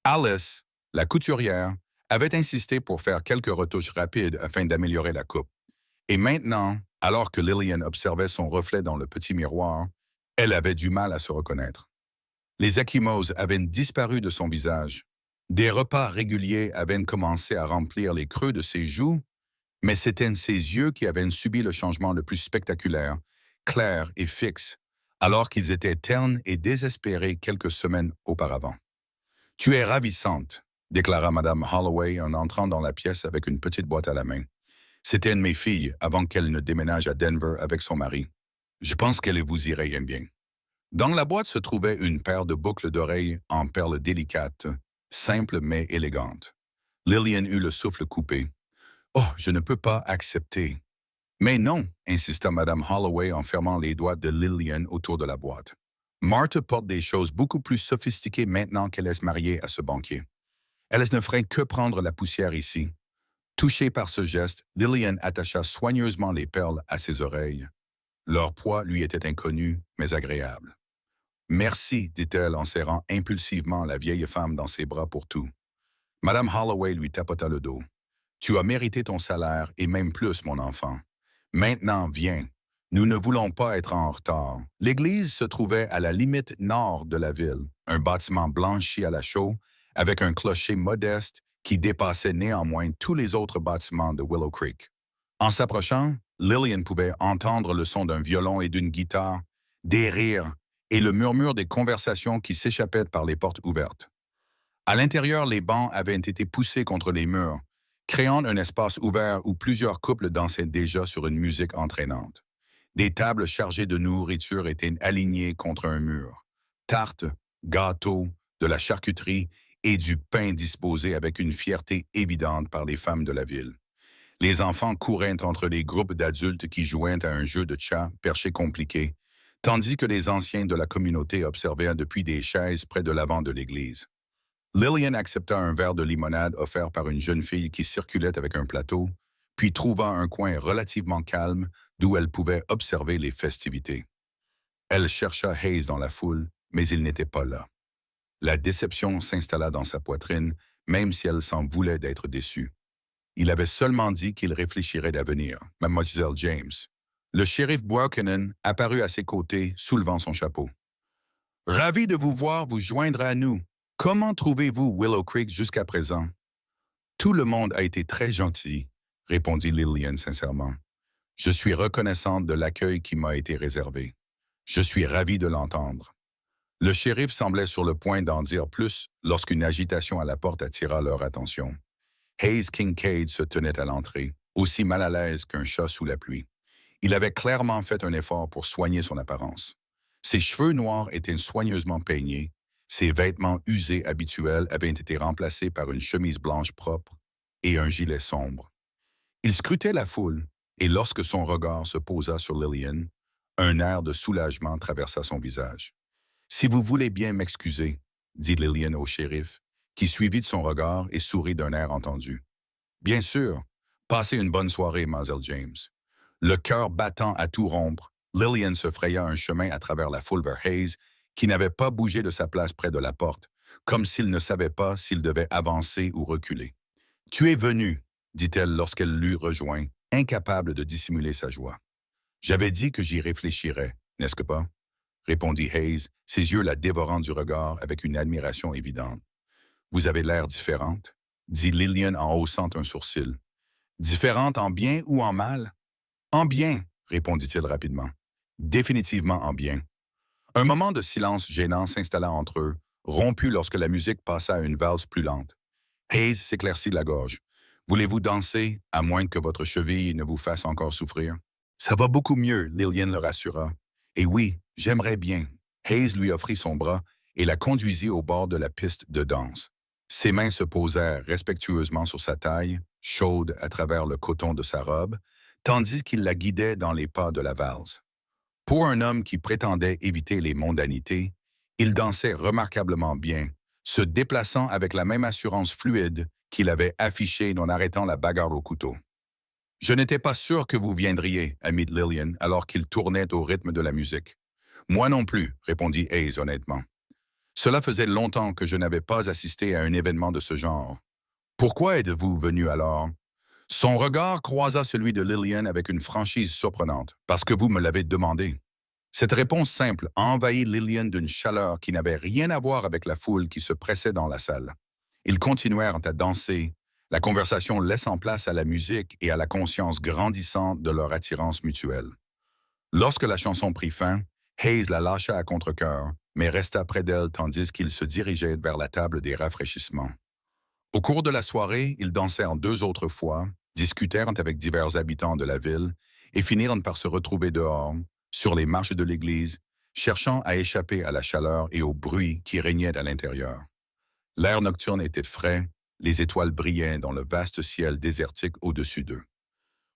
Alice, la couturière, avait insisté pour faire quelques retouches rapides afin d'améliorer la coupe. Et maintenant, alors que Lillian observait son reflet dans le petit miroir, elle avait du mal à se reconnaître. Les ecchymoses avaient disparu de son visage. Des repas réguliers avaient commencé à remplir les creux de ses joues, mais c'étaient ses yeux qui avaient subi le changement le plus spectaculaire, clair et fixe, alors qu'ils étaient ternes et désespérés quelques semaines auparavant. « Tu es ravissante, » déclara Madame Holloway en entrant dans la pièce avec une petite boîte à la main. C'était une de mes filles avant qu'elle ne déménage à Denver avec son mari. Je pense qu'elle vous irait bien. Dans la boîte se trouvait une paire de boucles d'oreilles en perles délicates, simples mais élégantes. Lillian eut le souffle coupé. « Oh, je ne peux pas accepter. » « Mais non, insista Madame Holloway en fermant les doigts de Lillian autour de la boîte. Martha porte des choses beaucoup plus sophistiquées maintenant qu'elle est mariée à ce banquier. Elle ne ferait que prendre la poussière ici. Touchée par ce geste, Lillian attacha soigneusement les perles à ses oreilles. Leur poids lui était inconnu, mais agréable. « Merci, dit-elle en serrant impulsivement la vieille femme dans ses bras pour tout. Madame Holloway lui tapota le dos. « Tu as mérité ton salaire et même plus, mon enfant. Maintenant, viens. Nous ne voulons pas être en retard. » L'église se trouvait à la limite nord de la ville, un bâtiment blanchi à la chaux, avec un clocher modeste qui dépassait néanmoins tous les autres bâtiments de Willow Creek. En s'approchant, Lillian pouvait entendre le son d'un violon et d'une guitare, des rires et le murmure des conversations qui s'échappaient par les portes ouvertes. À l'intérieur, les bancs avaient été poussés contre les murs, créant un espace ouvert où plusieurs couples dansaient déjà sur une musique entraînante. Des tables chargées de nourriture étaient alignées contre un mur. Tartes, gâteaux, de la charcuterie et du pain disposés avec une fierté évidente par les femmes de la ville. Les enfants couraient entre les groupes d'adultes qui jouaient à un jeu de chat perché compliqué, tandis que les anciens de la communauté observaient depuis des chaises près de l'avant de l'église. Lillian accepta un verre de limonade offert par une jeune fille qui circulait avec un plateau, puis trouva un coin relativement calme d'où elle pouvait observer les festivités. Elle chercha Hayes dans la foule, mais il n'était pas là. La déception s'installa dans sa poitrine, même si elle s'en voulait d'être déçue. Il avait seulement dit qu'il réfléchirait d'avenir, Mademoiselle James. Le shérif Buchanan apparut à ses côtés, soulevant son chapeau. « Ravi de vous voir vous joindre à nous. Comment trouvez-vous Willow Creek jusqu'à présent? » « Tout le monde a été très gentil, » répondit Lillian sincèrement. « Je suis reconnaissante de l'accueil qui m'a été réservé. Je suis ravi de l'entendre. » Le shérif semblait sur le point d'en dire plus lorsqu'une agitation à la porte attira leur attention. Hayes Kincaid se tenait à l'entrée, aussi mal à l'aise qu'un chat sous la pluie. Il avait clairement fait un effort pour soigner son apparence. Ses cheveux noirs étaient soigneusement peignés, ses vêtements usés habituels avaient été remplacés par une chemise blanche propre et un gilet sombre. Il scrutait la foule, et lorsque son regard se posa sur Lillian, un air de soulagement traversa son visage. « Si vous voulez bien m'excuser, » dit Lillian au shérif, qui suivit de son regard et sourit d'un air entendu. « Bien sûr, passez une bonne soirée, Mademoiselle James. » Le cœur battant à tout rompre, Lillian se fraya un chemin à travers la foule vers Hayes, qui n'avait pas bougé de sa place près de la porte, comme s'il ne savait pas s'il devait avancer ou reculer. « Tu es venu, » dit-elle lorsqu'elle l'eut rejoint, incapable de dissimuler sa joie. « J'avais dit que j'y réfléchirais, n'est-ce que pas? » répondit Hayes, ses yeux la dévorant du regard avec une admiration évidente. « Vous avez l'air différente, » dit Lillian en haussant un sourcil. « Différente en bien ou en mal? »« En bien, » répondit-il rapidement. « Définitivement en bien. » Un moment de silence gênant s'installa entre eux, rompu lorsque la musique passa à une valse plus lente. Hayes s'éclaircit la gorge. « Voulez-vous danser, à moins que votre cheville ne vous fasse encore souffrir? »« Ça va beaucoup mieux, » Lillian le rassura. « Et oui, j'aimerais bien. » Hayes lui offrit son bras et la conduisit au bord de la piste de danse. Ses mains se posèrent respectueusement sur sa taille, chaude à travers le coton de sa robe, tandis qu'il la guidait dans les pas de la valse. Pour un homme qui prétendait éviter les mondanités, il dansait remarquablement bien, se déplaçant avec la même assurance fluide qu'il avait affichée en arrêtant la bagarre au couteau. « Je n'étais pas sûr que vous viendriez, » amit Lillian, alors qu'il tournait au rythme de la musique. « Moi non plus, » répondit Hayes honnêtement. « Cela faisait longtemps que je n'avais pas assisté à un événement de ce genre. Pourquoi êtes-vous venu alors? » Son regard croisa celui de Lillian avec une franchise surprenante. « Parce que vous me l'avez demandé. » Cette réponse simple envahit Lillian d'une chaleur qui n'avait rien à voir avec la foule qui se pressait dans la salle. Ils continuèrent à danser, la conversation laissant place à la musique et à la conscience grandissante de leur attirance mutuelle. Lorsque la chanson prit fin, Hayes la lâcha à contre-cœur, mais resta près d'elle tandis qu'il se dirigeait vers la table des rafraîchissements. Au cours de la soirée, ils dansèrent 2 autres fois, discutèrent avec divers habitants de la ville et finirent par se retrouver dehors, sur les marches de l'église, cherchant à échapper à la chaleur et au bruit qui régnait à l'intérieur. L'air nocturne était frais, les étoiles brillaient dans le vaste ciel désertique au-dessus d'eux.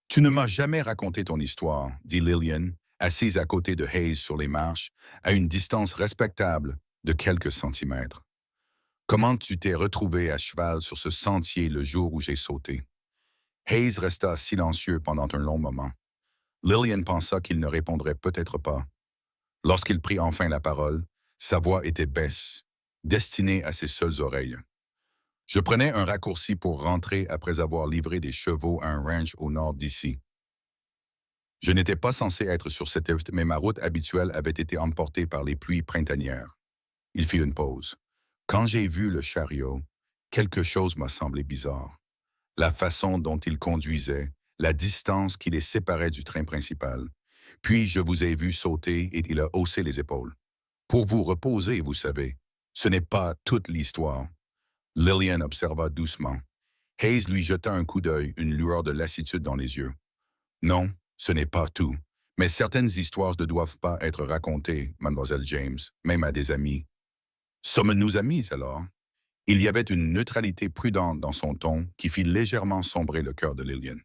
Tu ne m'as jamais raconté ton histoire, dit Lillian, assise à côté de Hayes sur les marches, à une distance respectable de quelques centimètres. Comment tu t'es retrouvé à cheval sur ce sentier le jour où j'ai sauté? Hayes resta silencieux pendant un long moment. Lillian pensa qu'il ne répondrait peut-être pas. Lorsqu'il prit enfin la parole, sa voix était basse, destinée à ses seules oreilles. Je prenais un raccourci pour rentrer après avoir livré des chevaux à un ranch au nord d'ici. Je n'étais pas censé être sur cette route, mais ma route habituelle avait été emportée par les pluies printanières. Il fit une pause. Quand j'ai vu le chariot, quelque chose m'a semblé bizarre. La façon dont il conduisait, la distance qui les séparait du train principal. Puis je vous ai vu sauter et il a haussé les épaules. Pour vous reposer, vous savez. Ce n'est pas toute l'histoire. Lillian observa doucement. Hayes lui jeta un coup d'œil, une lueur de lassitude dans les yeux. Non, ce n'est pas tout. Mais certaines histoires ne doivent pas être racontées, mademoiselle James, même à des amis. Sommes-nous amis alors? Il y avait une neutralité prudente dans son ton qui fit légèrement sombrer le cœur de Lillian.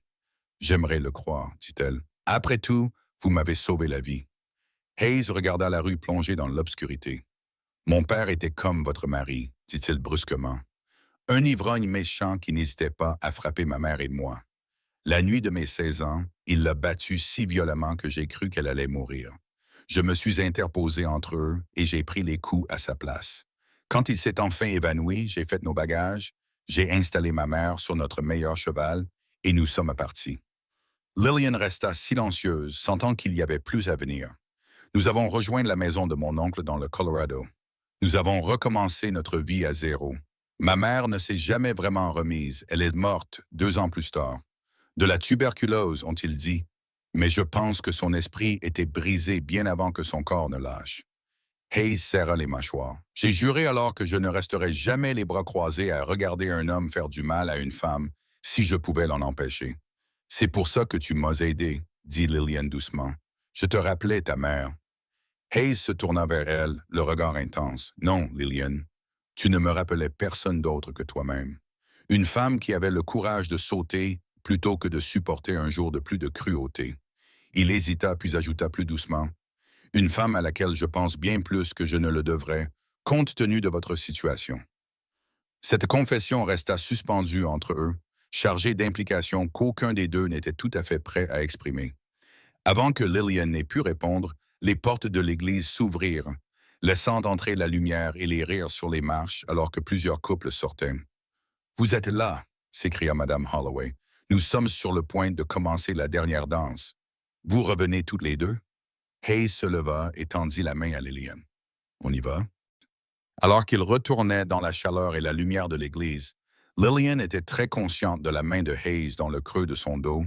J'aimerais le croire, dit-elle. Après tout, vous m'avez sauvé la vie. Hayes regarda la rue plongée dans l'obscurité. Mon père était comme votre mari, dit-il brusquement. Un ivrogne méchant qui n'hésitait pas à frapper ma mère et moi. La nuit de mes 16 ans, il l'a battue si violemment que j'ai cru qu'elle allait mourir. Je me suis interposé entre eux et j'ai pris les coups à sa place. Quand il s'est enfin évanoui, j'ai fait nos bagages, j'ai installé ma mère sur notre meilleur cheval et nous sommes partis. Lillian resta silencieuse, sentant qu'il y avait plus à venir. Nous avons rejoint la maison de mon oncle dans le Colorado. Nous avons recommencé notre vie à zéro. Ma mère ne s'est jamais vraiment remise, elle est morte 2 ans plus tard. De la tuberculose, ont-ils dit, mais je pense que son esprit était brisé bien avant que son corps ne lâche. Hayes serra les mâchoires. J'ai juré alors que je ne resterais jamais les bras croisés à regarder un homme faire du mal à une femme, si je pouvais l'en empêcher. C'est pour ça que tu m'as aidé, dit Lillian doucement. Je te rappelais ta mère. Hayes se tourna vers elle, le regard intense. Non, Lillian, tu ne me rappelais personne d'autre que toi-même. Une femme qui avait le courage de sauter plutôt que de supporter un jour de plus de cruauté. Il hésita puis ajouta plus doucement. Une femme à laquelle je pense bien plus que je ne le devrais, compte tenu de votre situation. Cette confession resta suspendue entre eux, chargée d'implications qu'aucun des deux n'était tout à fait prêt à exprimer. Avant que Lillian n'ait pu répondre, les portes de l'église s'ouvrirent, laissant entrer la lumière et les rires sur les marches alors que plusieurs couples sortaient. « Vous êtes là !» s'écria Madame Holloway. « Nous sommes sur le point de commencer la dernière danse. Vous revenez toutes les deux? » Hayes se leva et tendit la main à Lillian. « On y va? » Alors qu'il retournait dans la chaleur et la lumière de l'église, Lillian était très consciente de la main de Hayes dans le creux de son dos,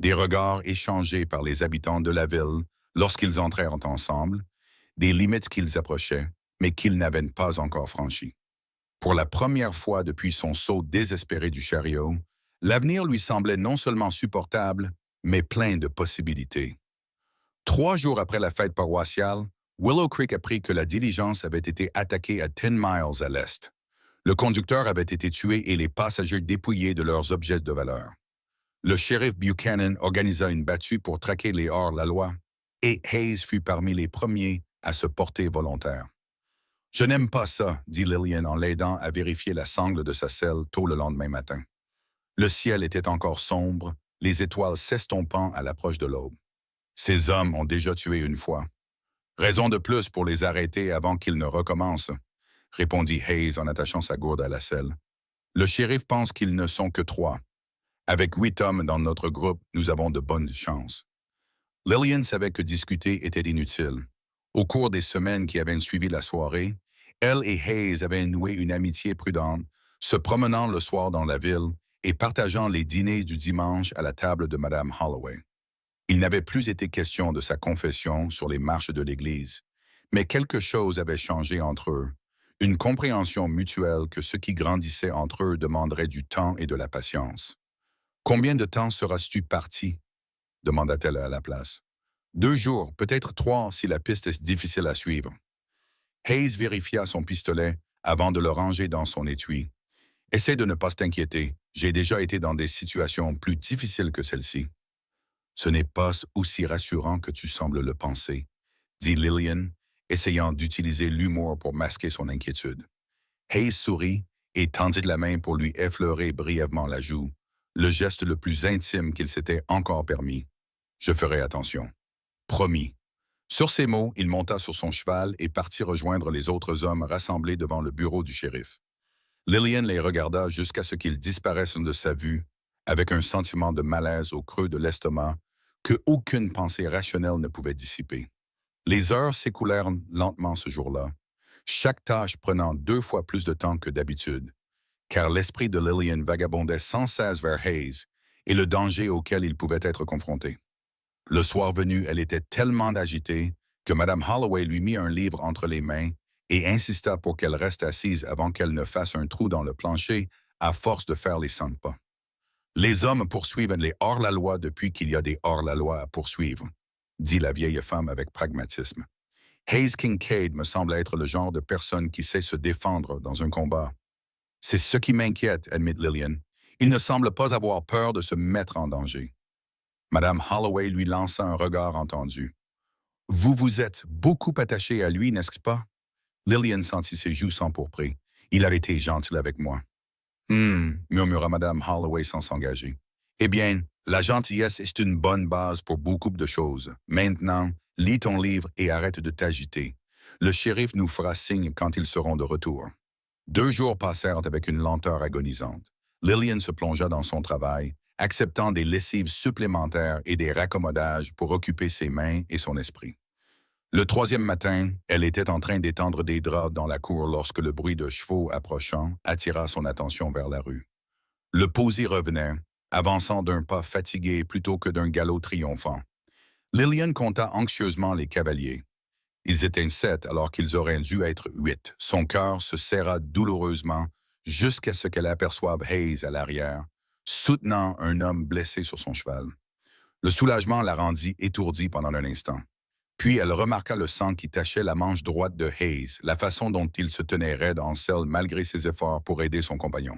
des regards échangés par les habitants de la ville lorsqu'ils entrèrent ensemble, des limites qu'ils approchaient, mais qu'ils n'avaient pas encore franchies. Pour la première fois depuis son saut désespéré du chariot, l'avenir lui semblait non seulement supportable, mais plein de possibilités. 3 jours après la fête paroissiale, Willow Creek apprit que la diligence avait été attaquée à 10 miles à l'est. Le conducteur avait été tué et les passagers dépouillés de leurs objets de valeur. Le shérif Buchanan organisa une battue pour traquer les hors-la-loi, et Hayes fut parmi les premiers à se porter volontaire. « Je n'aime pas ça, » dit Lillian en l'aidant à vérifier la sangle de sa selle tôt le lendemain matin. Le ciel était encore sombre, les étoiles s'estompant à l'approche de l'aube. Ces hommes ont déjà tué une fois. Raison de plus pour les arrêter avant qu'ils ne recommencent, répondit Hayes en attachant sa gourde à la selle. Le shérif pense qu'ils ne sont que 3. Avec 8 hommes dans notre groupe, nous avons de bonnes chances. Lillian savait que discuter était inutile. Au cours des semaines qui avaient suivi la soirée, elle et Hayes avaient noué une amitié prudente, se promenant le soir dans la ville et partageant les dîners du dimanche à la table de Madame Holloway. Il n'avait plus été question de sa confession sur les marches de l'église, mais quelque chose avait changé entre eux, Une compréhension mutuelle que ceux qui grandissaient entre eux demanderaient du temps et de la patience. Combien de temps seras-tu parti? Demanda-t-elle à la place. 2 jours, peut-être 3 si la piste est difficile à suivre. Hayes vérifia son pistolet avant de le ranger dans son étui. Essaie de ne pas t'inquiéter. J'ai déjà été dans des situations plus difficiles que celle-ci. Ce n'est pas aussi rassurant que tu sembles le penser, dit Lillian, essayant d'utiliser l'humour pour masquer son inquiétude. Hayes sourit et tendit la main pour lui effleurer brièvement la joue, le geste le plus intime qu'il s'était encore permis. Je ferai attention. Promis. Sur ces mots, il monta sur son cheval et partit rejoindre les autres hommes rassemblés devant le bureau du shérif. Lillian les regarda jusqu'à ce qu'ils disparaissent de sa vue, avec un sentiment de malaise au creux de l'estomac que aucune pensée rationnelle ne pouvait dissiper. Les heures s'écoulèrent lentement ce jour-là, chaque tâche prenant 2 fois plus de temps que d'habitude, car l'esprit de Lillian vagabondait sans cesse vers Hayes et le danger auquel il pouvait être confronté. Le soir venu, elle était tellement agitée que Mme Holloway lui mit un livre entre les mains et insista pour qu'elle reste assise avant qu'elle ne fasse un trou dans le plancher à force de faire les 100 pas. Les hommes poursuivent les hors-la-loi depuis qu'il y a des hors-la-loi à poursuivre, dit la vieille femme avec pragmatisme. Hayes Kincaid me semble être le genre de personne qui sait se défendre dans un combat. C'est ce qui m'inquiète, admit Lillian. Il ne semble pas avoir peur de se mettre en danger. Madame Holloway lui lança un regard entendu. Vous vous êtes beaucoup attaché à lui, n'est-ce pas? Lillian sentit ses joues s'empourprer. Il a été gentil avec moi. Murmura Madame Holloway sans s'engager. Eh bien, la gentillesse est une bonne base pour beaucoup de choses. Maintenant, lis ton livre et arrête de t'agiter. Le shérif nous fera signe quand ils seront de retour. 2 jours passèrent avec une lenteur agonisante. Lillian se plongea dans son travail, acceptant des lessives supplémentaires et des raccommodages pour occuper ses mains et son esprit. Le 3e matin, elle était en train d'étendre des draps dans la cour lorsque le bruit de chevaux approchant attira son attention vers la rue. Le posy revenait, avançant d'un pas fatigué plutôt que d'un galop triomphant. Lillian compta anxieusement les cavaliers. Ils étaient 7 alors qu'ils auraient dû être 8. Son cœur se serra douloureusement jusqu'à ce qu'elle aperçoive Hayes à l'arrière, soutenant un homme blessé sur son cheval. Le soulagement la rendit étourdie pendant un instant. Puis elle remarqua le sang qui tachait la manche droite de Hayes, la façon dont il se tenait raide en selle malgré ses efforts pour aider son compagnon.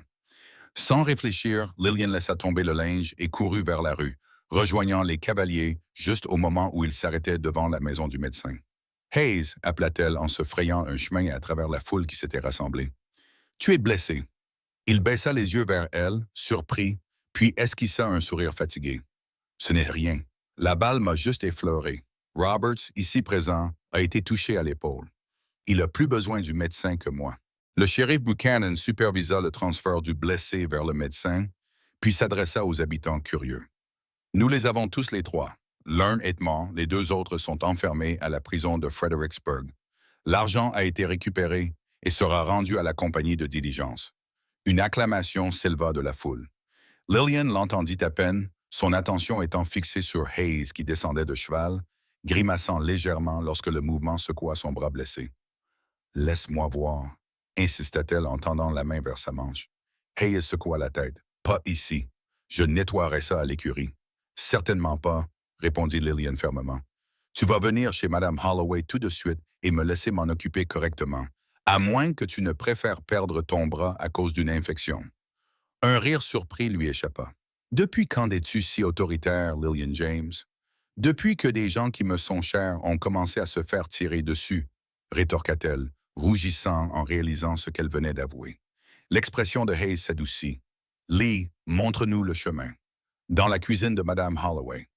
Sans réfléchir, Lillian laissa tomber le linge et courut vers la rue, rejoignant les cavaliers juste au moment où ils s'arrêtaient devant la maison du médecin. « Hayes » appela-t-elle en se frayant un chemin à travers la foule qui s'était rassemblée. « Tu es blessé. » Il baissa les yeux vers elle, surpris, puis esquissa un sourire fatigué. « Ce n'est rien. La balle m'a juste effleuré. Roberts, ici présent, a été touché à l'épaule. Il a plus besoin du médecin que moi. » Le shérif Buchanan supervisa le transfert du blessé vers le médecin, puis s'adressa aux habitants curieux. « Nous les avons tous les 3. L'un est mort, les 2 autres sont enfermés à la prison de Fredericksburg. L'argent a été récupéré et sera rendu à la compagnie de diligence. » Une acclamation s'éleva de la foule. Lillian l'entendit à peine, son attention étant fixée sur Hayes qui descendait de cheval, grimaçant légèrement lorsque le mouvement secoua son bras blessé. « Laisse-moi voir, » insista-t-elle en tendant la main vers sa manche. Hayes secoua la tête. « Pas ici. Je nettoierai ça à l'écurie. »« Certainement pas, » répondit Lillian fermement. « Tu vas venir chez Mme Holloway tout de suite et me laisser m'en occuper correctement, à moins que tu ne préfères perdre ton bras à cause d'une infection. » Un rire surpris lui échappa. « Depuis quand es-tu si autoritaire, Lillian James? »« Depuis que des gens qui me sont chers ont commencé à se faire tirer dessus, » rétorqua-t-elle, rougissant en réalisant ce qu'elle venait d'avouer. L'expression de Hayes s'adoucit. « Lee, montre-nous le chemin. » Dans la cuisine de Mme Holloway.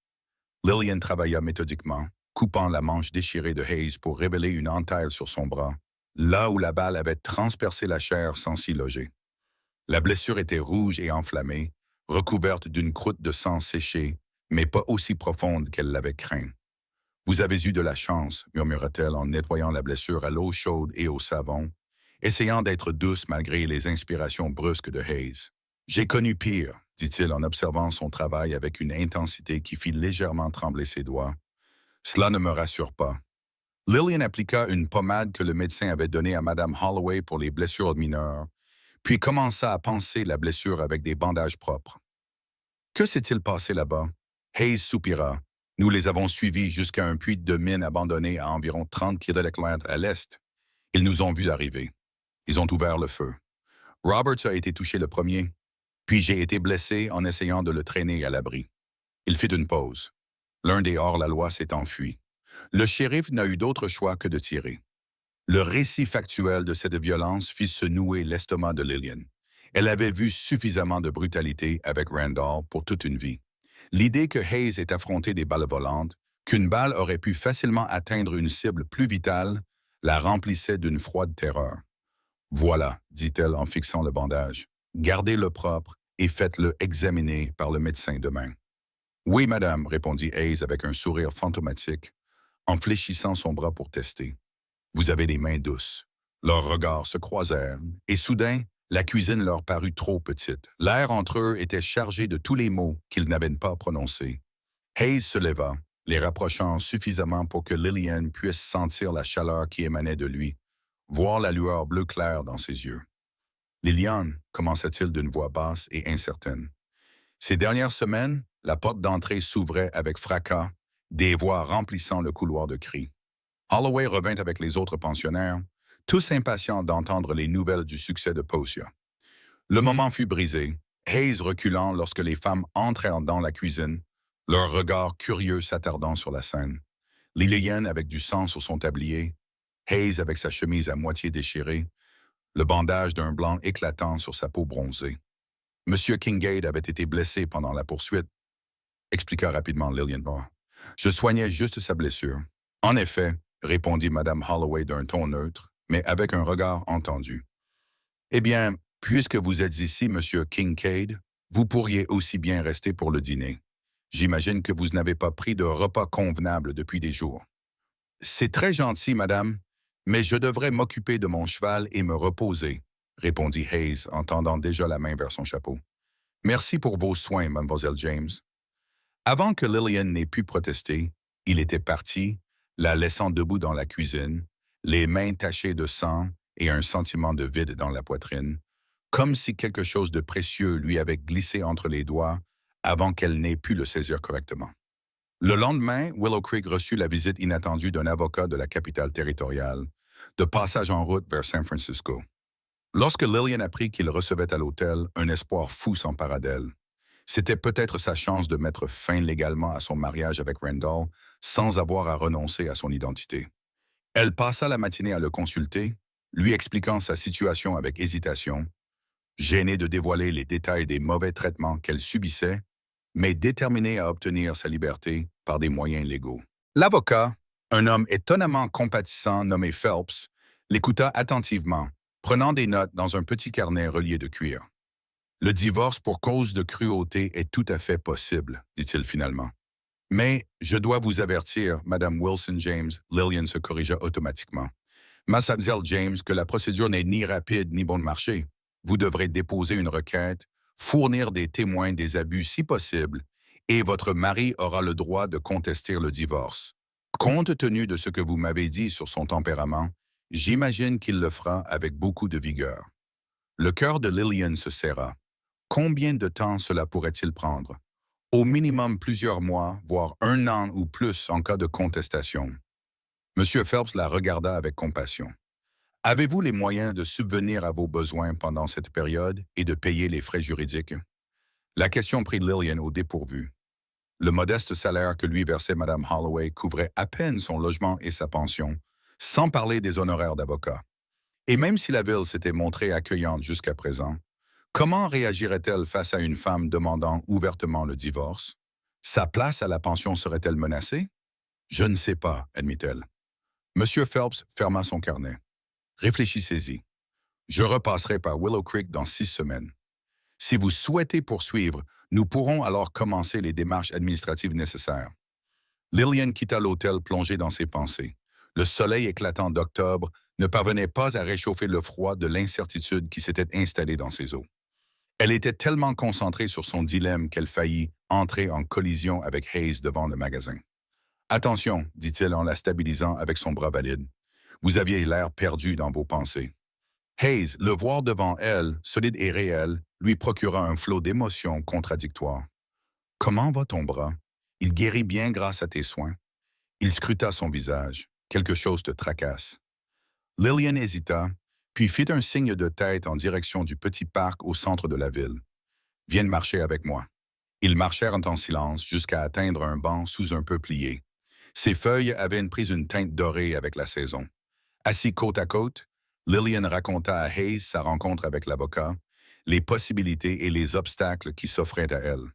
Lillian travailla méthodiquement, coupant la manche déchirée de Hayes pour révéler une entaille sur son bras, là où la balle avait transpercé la chair sans s'y loger. La blessure était rouge et enflammée, recouverte d'une croûte de sang séché, mais pas aussi profonde qu'elle l'avait craint. « Vous avez eu de la chance, » murmura-t-elle en nettoyant la blessure à l'eau chaude et au savon, essayant d'être douce malgré les inspirations brusques de Hayes. « J'ai connu pire, » dit-il en observant son travail avec une intensité qui fit légèrement trembler ses doigts. « Cela ne me rassure pas. » Lillian appliqua une pommade que le médecin avait donnée à Madame Holloway pour les blessures mineures, puis commença à panser la blessure avec des bandages propres. Que s'est-il passé là-bas? Hayes soupira. Nous les avons suivis jusqu'à un puits de mine abandonné à environ 30 km à l'est. Ils nous ont vus arriver. Ils ont ouvert le feu. Roberts a été touché le premier, puis j'ai été blessé en essayant de le traîner à l'abri. Il fit une pause. L'un des hors-la-loi s'est enfui. Le shérif n'a eu d'autre choix que de tirer. Le récit factuel de cette violence fit se nouer l'estomac de Lillian. Elle avait vu suffisamment de brutalité avec Randall pour toute une vie. L'idée que Hayes ait affronté des balles volantes, qu'une balle aurait pu facilement atteindre une cible plus vitale, la remplissait d'une froide terreur. Voilà, dit-elle en fixant le bandage. Gardez-le propre et faites-le examiner par le médecin demain. Oui, madame, répondit Hayes avec un sourire fantomatique, en fléchissant son bras pour tester. Vous avez des mains douces. Leurs regards se croisèrent, et soudain, la cuisine leur parut trop petite. L'air entre eux était chargé de tous les mots qu'ils n'avaient pas prononcés. Hayes se leva, les rapprochant suffisamment pour que Lillian puisse sentir la chaleur qui émanait de lui, voir la lueur bleu clair dans ses yeux. Lillian, commença-t-il d'une voix basse et incertaine. Ces dernières semaines, la porte d'entrée s'ouvrait avec fracas, des voix remplissant le couloir de cris. Holloway revint avec les autres pensionnaires, tous impatients d'entendre les nouvelles du succès de Posia. Le moment fut brisé, Hayes reculant lorsque les femmes entrèrent dans la cuisine, leurs regards curieux s'attardant sur la scène. Lillian avec du sang sur son tablier, Hayes avec sa chemise à moitié déchirée, le bandage d'un blanc éclatant sur sa peau bronzée. Monsieur Kincaid avait été blessé pendant la poursuite, expliqua rapidement Lillian Moore. Je soignais juste sa blessure. En effet, répondit Madame Holloway d'un ton neutre, mais avec un regard entendu. Eh bien, puisque vous êtes ici, Monsieur Kincaid, vous pourriez aussi bien rester pour le dîner. J'imagine que vous n'avez pas pris de repas convenable depuis des jours. C'est très gentil, madame, mais je devrais m'occuper de mon cheval et me reposer, répondit Hayes en tendant déjà la main vers son chapeau. Merci pour vos soins, mademoiselle James. Avant que Lillian n'ait pu protester, il était parti, la laissant debout dans la cuisine, les mains tachées de sang et un sentiment de vide dans la poitrine, comme si quelque chose de précieux lui avait glissé entre les doigts avant qu'elle n'ait pu le saisir correctement. Le lendemain, Willow Creek reçut la visite inattendue d'un avocat de la capitale territoriale, de passage en route vers San Francisco. Lorsque Lillian apprit qu'il recevait à l'hôtel, un espoir fou s'empara d'elle. C'était peut-être sa chance de mettre fin légalement à son mariage avec Randall sans avoir à renoncer à son identité. Elle passa la matinée à le consulter, lui expliquant sa situation avec hésitation, gênée de dévoiler les détails des mauvais traitements qu'elle subissait, mais déterminée à obtenir sa liberté par des moyens légaux. L'avocat, un homme étonnamment compatissant nommé Phelps, l'écouta attentivement, prenant des notes dans un petit carnet relié de cuir. Le divorce pour cause de cruauté est tout à fait possible, dit-il finalement. Mais je dois vous avertir, Madame Wilson James, Lillian se corrigea automatiquement. Mademoiselle James, que la procédure n'est ni rapide ni bon marché. Vous devrez déposer une requête, fournir des témoins des abus si possible, et votre mari aura le droit de contester le divorce. Compte tenu de ce que vous m'avez dit sur son tempérament, j'imagine qu'il le fera avec beaucoup de vigueur. Le cœur de Lillian se serra. Combien de temps cela pourrait-il prendre? Au minimum plusieurs mois, voire 1 an ou plus en cas de contestation. M. Phelps la regarda avec compassion. Avez-vous les moyens de subvenir à vos besoins pendant cette période et de payer les frais juridiques? La question prit Lillian au dépourvu. Le modeste salaire que lui versait Mme Holloway couvrait à peine son logement et sa pension, sans parler des honoraires d'avocat. Et même si la ville s'était montrée accueillante jusqu'à présent, comment réagirait-elle face à une femme demandant ouvertement le divorce? Sa place à la pension serait-elle menacée? Je ne sais pas, admit-elle. M. Phelps ferma son carnet. Réfléchissez-y. Je repasserai par Willow Creek dans 6 semaines. Si vous souhaitez poursuivre, nous pourrons alors commencer les démarches administratives nécessaires. Lillian quitta l'hôtel plongée dans ses pensées. Le soleil éclatant d'octobre ne parvenait pas à réchauffer le froid de l'incertitude qui s'était installée dans ses os. Elle était tellement concentrée sur son dilemme qu'elle faillit entrer en collision avec Hayes devant le magasin. Attention, dit-il en la stabilisant avec son bras valide. Vous aviez l'air perdu dans vos pensées. Hayes, le voir devant elle, solide et réel, lui procura un flot d'émotions contradictoires. Comment va ton bras? Il guérit bien grâce à tes soins. Il scruta son visage. Quelque chose te tracasse. Lillian hésita, puis fit un signe de tête en direction du petit parc au centre de la ville. Viens marcher avec moi. Ils marchèrent en silence jusqu'à atteindre un banc sous un peuplier. Ses feuilles avaient pris une teinte dorée avec la saison. Assis côte à côte, Lillian raconta à Hayes sa rencontre avec l'avocat, les possibilités et les obstacles qui s'offraient à elle.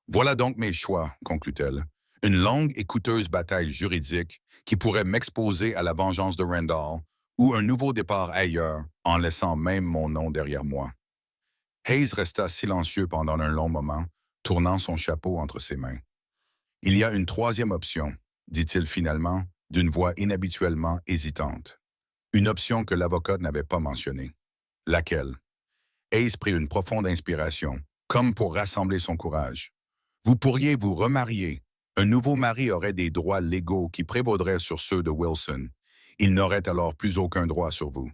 Voilà donc mes choix, conclut-elle. Une longue et coûteuse bataille juridique qui pourrait m'exposer à la vengeance de Randall ou un nouveau départ ailleurs en laissant même mon nom derrière moi. Hayes resta silencieux pendant un long moment, tournant son chapeau entre ses mains. Il y a une troisième option, dit-il finalement, d'une voix inhabituellement hésitante. Une option que l'avocat n'avait pas mentionnée. Laquelle? Hayes prit une profonde inspiration, comme pour rassembler son courage. Vous pourriez vous remarier. Un nouveau mari aurait des droits légaux qui prévaudraient sur ceux de Wilson. Il n'aurait alors plus aucun droit sur vous.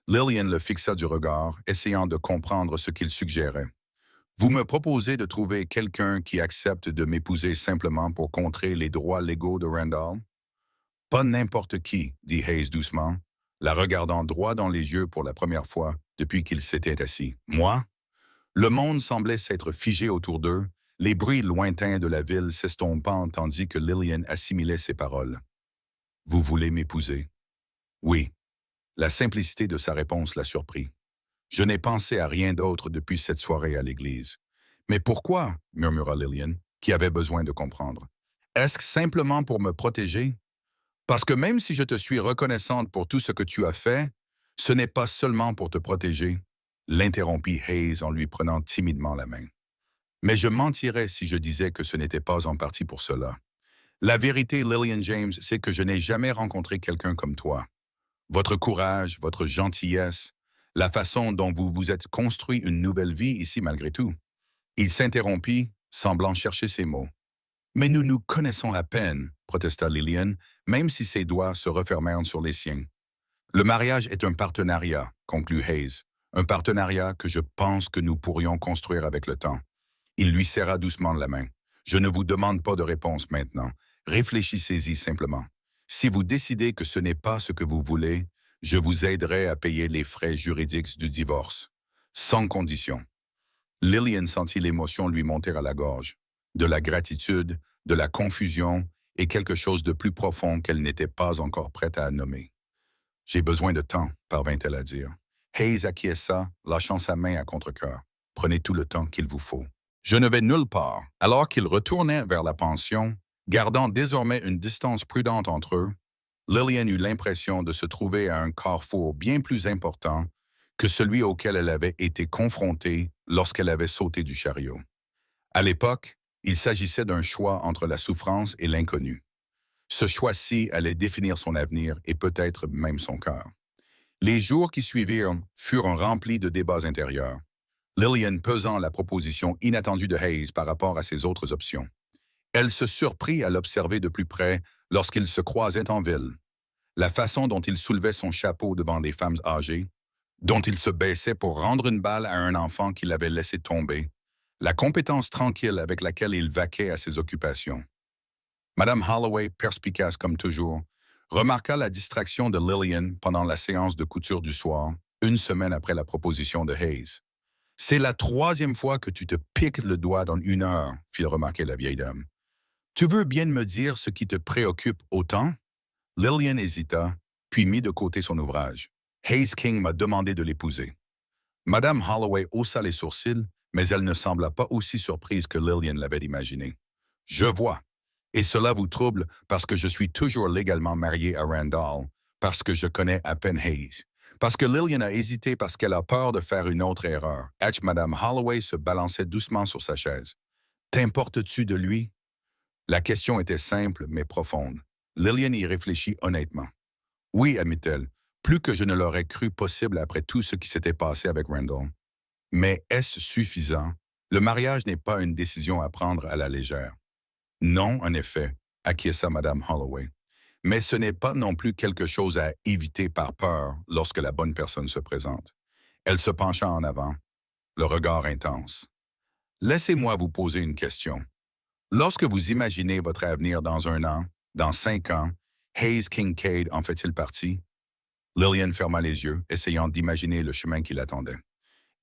Lillian le fixa du regard, essayant de comprendre ce qu'il suggérait. Vous me proposez de trouver quelqu'un qui accepte de m'épouser simplement pour contrer les droits légaux de Randall? Pas n'importe qui, dit Hayes doucement, la regardant droit dans les yeux pour la première fois depuis qu'il s'était assis. Moi? Le monde semblait s'être figé autour d'eux, les bruits lointains de la ville s'estompant tandis que Lillian assimilait ses paroles. Vous voulez m'épouser? Oui. La simplicité de sa réponse la surprit. Je n'ai pensé à rien d'autre depuis cette soirée à l'église. Mais pourquoi? Murmura Lillian, qui avait besoin de comprendre. Est-ce simplement pour me protéger? Parce que même si je te suis reconnaissante pour tout ce que tu as fait, ce n'est pas seulement pour te protéger, l'interrompit Hayes en lui prenant timidement la main. Mais je mentirais si je disais que ce n'était pas en partie pour cela. La vérité, Lillian James, c'est que je n'ai jamais rencontré quelqu'un comme toi. Votre courage, votre gentillesse, la façon dont vous vous êtes construit une nouvelle vie ici malgré tout. Il s'interrompit, semblant chercher ses mots. Mais nous nous connaissons à peine, protesta Lillian, même si ses doigts se refermèrent sur les siens. Le mariage est un partenariat, conclut Hayes, un partenariat que je pense que nous pourrions construire avec le temps. Il lui serra doucement la main. Je ne vous demande pas de réponse maintenant. Réfléchissez-y simplement. Si vous décidez que ce n'est pas ce que vous voulez, je vous aiderai à payer les frais juridiques du divorce. Sans condition. Lillian sentit l'émotion lui monter à la gorge. De la gratitude, de la confusion et quelque chose de plus profond qu'elle n'était pas encore prête à nommer. J'ai besoin de temps, parvint-elle à dire. Hayes acquiesça, lâchant sa main à contre-cœur. Prenez tout le temps qu'il vous faut. Je ne vais nulle part. Alors qu'ils retournaient vers la pension, gardant désormais une distance prudente entre eux, Lillian eut l'impression de se trouver à un carrefour bien plus important que celui auquel elle avait été confrontée lorsqu'elle avait sauté du chariot. À l'époque, il s'agissait d'un choix entre la souffrance et l'inconnu. Ce choix-ci allait définir son avenir et peut-être même son cœur. Les jours qui suivirent furent remplis de débats intérieurs. Lillian pesant la proposition inattendue de Hayes par rapport à ses autres options. Elle se surprit à l'observer de plus près lorsqu'ils se croisaient en ville. La façon dont il soulevait son chapeau devant des femmes âgées, dont il se baissait pour rendre une balle à un enfant qu'il avait laissé tomber, la compétence tranquille avec laquelle il vaquait à ses occupations. Madame Holloway, perspicace comme toujours, remarqua la distraction de Lillian pendant la séance de couture du soir, une semaine après la proposition de Hayes. « C'est la troisième fois que tu te piques le doigt dans 1 heure, » fit remarquer la vieille dame. « Tu veux bien me dire ce qui te préoccupe autant? » Lillian hésita, puis mit de côté son ouvrage. « Hayes King m'a demandé de l'épouser. » Madame Holloway haussa les sourcils, mais elle ne sembla pas aussi surprise que Lillian l'avait imaginé. « Je vois. Et cela vous trouble parce que je suis toujours légalement marié à Randall, parce que je connais à peine Hayes. Parce que Lillian a hésité parce qu'elle a peur de faire une autre erreur. » Madame Holloway se balançait doucement sur sa chaise. « T'importes-tu de lui? » La question était simple mais profonde. Lillian y réfléchit honnêtement. « Oui, admit-elle, plus que je ne l'aurais cru possible après tout ce qui s'était passé avec Randall. Mais est-ce suffisant? Le mariage n'est pas une décision à prendre à la légère. » Non, en effet, acquiesça Madame Holloway. Mais ce n'est pas non plus quelque chose à éviter par peur lorsque la bonne personne se présente. Elle se pencha en avant, le regard intense. Laissez-moi vous poser une question. Lorsque vous imaginez votre avenir dans 1 an, dans 5 ans, Hayes Kincaid en fait-il partie? Lillian ferma les yeux, essayant d'imaginer le chemin qui l'attendait.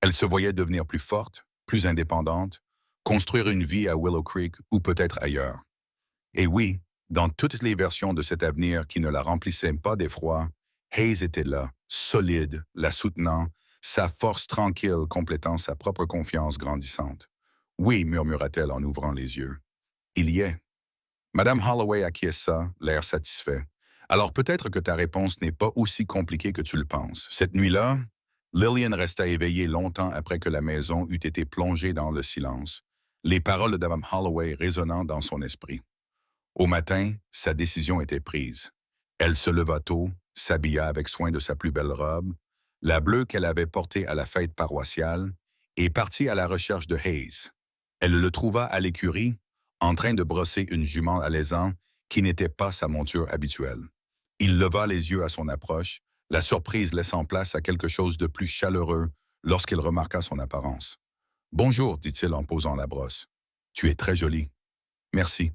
Elle se voyait devenir plus forte, plus indépendante, construire une vie à Willow Creek ou peut-être ailleurs. Et oui, dans toutes les versions de cet avenir qui ne la remplissaient pas d'effroi, Hayes était là, solide, la soutenant, sa force tranquille complétant sa propre confiance grandissante. Oui, murmura-t-elle en ouvrant les yeux. Il y est. Madame Holloway acquiesça, l'air satisfait. Alors peut-être que ta réponse n'est pas aussi compliquée que tu le penses. Cette nuit-là, Lillian resta éveillée longtemps après que la maison eût été plongée dans le silence, les paroles de Madame Holloway résonnant dans son esprit. Au matin, sa décision était prise. Elle se leva tôt, s'habilla avec soin de sa plus belle robe, la bleue qu'elle avait portée à la fête paroissiale, et partit à la recherche de Hayes. Elle le trouva à l'écurie, en train de brosser une jument alezan qui n'était pas sa monture habituelle. Il leva les yeux à son approche, la surprise laissant place à quelque chose de plus chaleureux lorsqu'il remarqua son apparence. « Bonjour, dit-il en posant la brosse. Tu es très jolie. Merci. »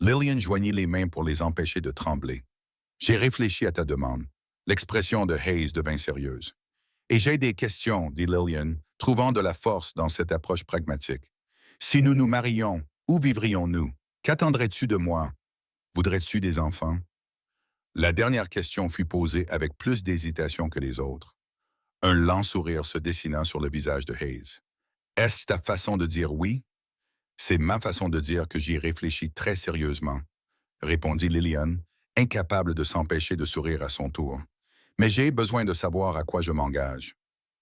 Lillian joignit les mains pour les empêcher de trembler. « J'ai réfléchi à ta demande. » L'expression de Hayes devint sérieuse. « Et j'ai des questions, dit Lillian, trouvant de la force dans cette approche pragmatique. Si nous nous marions, où vivrions-nous? Qu'attendrais-tu de moi? Voudrais-tu des enfants? » La dernière question fut posée avec plus d'hésitation que les autres. Un lent sourire se dessina sur le visage de Hayes. « Est-ce ta façon de dire oui? » « C'est ma façon de dire que j'y réfléchis très sérieusement, » répondit Lillian, incapable de s'empêcher de sourire à son tour. « Mais j'ai besoin de savoir à quoi je m'engage. »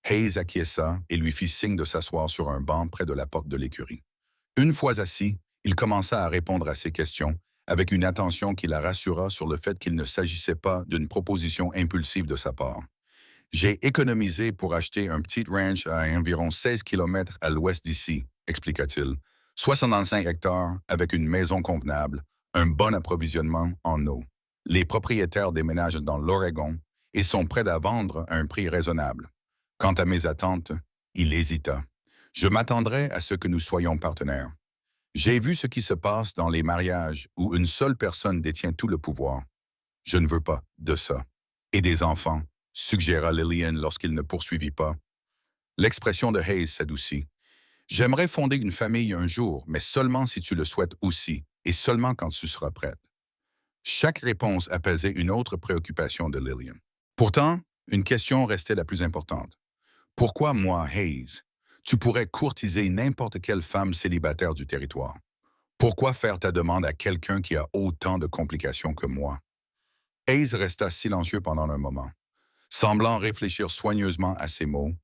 Hayes acquiesça et lui fit signe de s'asseoir sur un banc près de la porte de l'écurie. Une fois assis, il commença à répondre à ses questions avec une attention qui la rassura sur le fait qu'il ne s'agissait pas d'une proposition impulsive de sa part. « J'ai économisé pour acheter un petit ranch à environ 16 kilomètres à l'ouest d'ici, » expliqua-t-il. 65 hectares avec une maison convenable, un bon approvisionnement en eau. Les propriétaires déménagent dans l'Oregon et sont prêts à vendre à un prix raisonnable. Quant à mes attentes, il hésita. Je m'attendrais à ce que nous soyons partenaires. J'ai vu ce qui se passe dans les mariages où une seule personne détient tout le pouvoir. Je ne veux pas de ça. Et des enfants, suggéra Lillian lorsqu'il ne poursuivit pas. L'expression de Hayes s'adoucit. J'aimerais fonder une famille un jour, mais seulement si tu le souhaites aussi, et seulement quand tu seras prête. Chaque réponse apaisait une autre préoccupation de Lillian. Pourtant, une question restait la plus importante. Pourquoi moi, Hayes? Tu pourrais courtiser n'importe quelle femme célibataire du territoire. Pourquoi faire ta demande à quelqu'un qui a autant de complications que moi? Hayes resta silencieux pendant un moment, semblant réfléchir soigneusement à ses mots,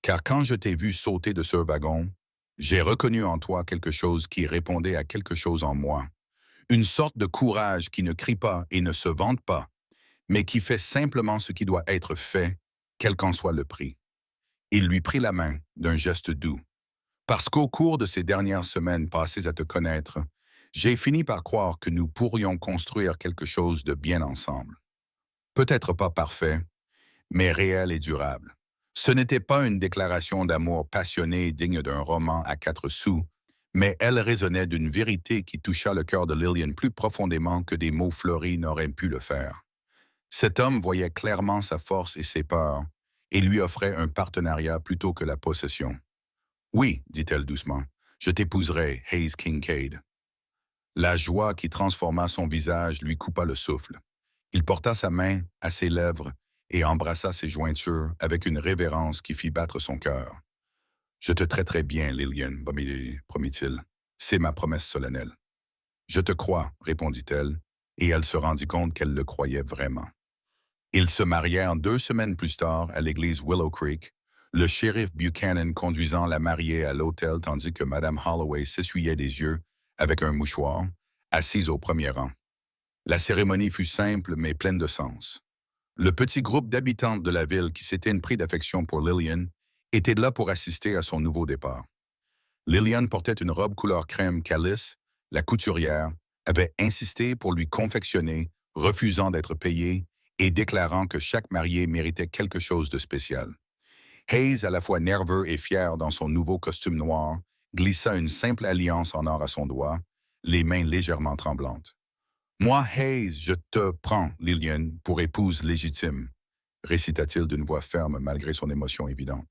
car quand je t'ai vu sauter de ce wagon, j'ai reconnu en toi quelque chose qui répondait à quelque chose en moi. Une sorte de courage qui ne crie pas et ne se vante pas, mais qui fait simplement ce qui doit être fait, quel qu'en soit le prix. Il lui prit la main d'un geste doux. Parce qu'au cours de ces dernières semaines passées à te connaître, j'ai fini par croire que nous pourrions construire quelque chose de bien ensemble. Peut-être pas parfait, mais réel et durable. Ce n'était pas une déclaration d'amour passionnée digne d'un roman à 4 sous, mais elle résonnait d'une vérité qui toucha le cœur de Lillian plus profondément que des mots fleuris n'auraient pu le faire. Cet homme voyait clairement sa force et ses peurs, et lui offrait un partenariat plutôt que la possession. « Oui, dit-elle doucement, je t'épouserai, Hayes Kincaid. » La joie qui transforma son visage lui coupa le souffle. Il porta sa main à ses lèvres et embrassa ses jointures avec une révérence qui fit battre son cœur. « Je te traiterai bien, Lillian, promit-il. C'est ma promesse solennelle. »« Je te crois, répondit-elle, et elle se rendit compte qu'elle le croyait vraiment. Ils se marièrent 2 semaines plus tard à l'église Willow Creek, le shérif Buchanan conduisant la mariée à l'hôtel tandis que Madame Holloway s'essuyait des yeux avec un mouchoir, assise au premier rang. La cérémonie fut simple mais pleine de sens. Le petit groupe d'habitantes de la ville qui s'était pris d'affection pour Lillian était là pour assister à son nouveau départ. Lillian portait une robe couleur crème calice, la couturière, avait insisté pour lui confectionner, refusant d'être payé et déclarant que chaque marié méritait quelque chose de spécial. Hayes, à la fois nerveux et fier dans son nouveau costume noir, glissa une simple alliance en or à son doigt, les mains légèrement tremblantes. Moi, Hayes, je te prends, Lillian, pour épouse légitime, récita-t-il d'une voix ferme malgré son émotion évidente.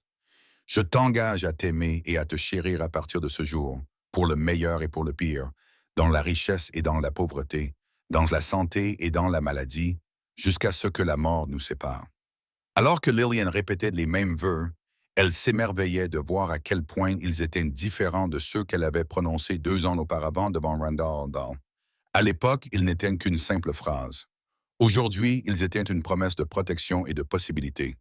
Je t'engage à t'aimer et à te chérir à partir de ce jour, pour le meilleur et pour le pire, dans la richesse et dans la pauvreté, dans la santé et dans la maladie, jusqu'à ce que la mort nous sépare. Alors que Lillian répétait les mêmes vœux, elle s'émerveillait de voir à quel point ils étaient différents de ceux qu'elle avait prononcés 2 ans auparavant devant Randall Dahl. À l'époque, ils n'étaient qu'une simple phrase. Aujourd'hui, ils étaient une promesse de protection et de possibilité.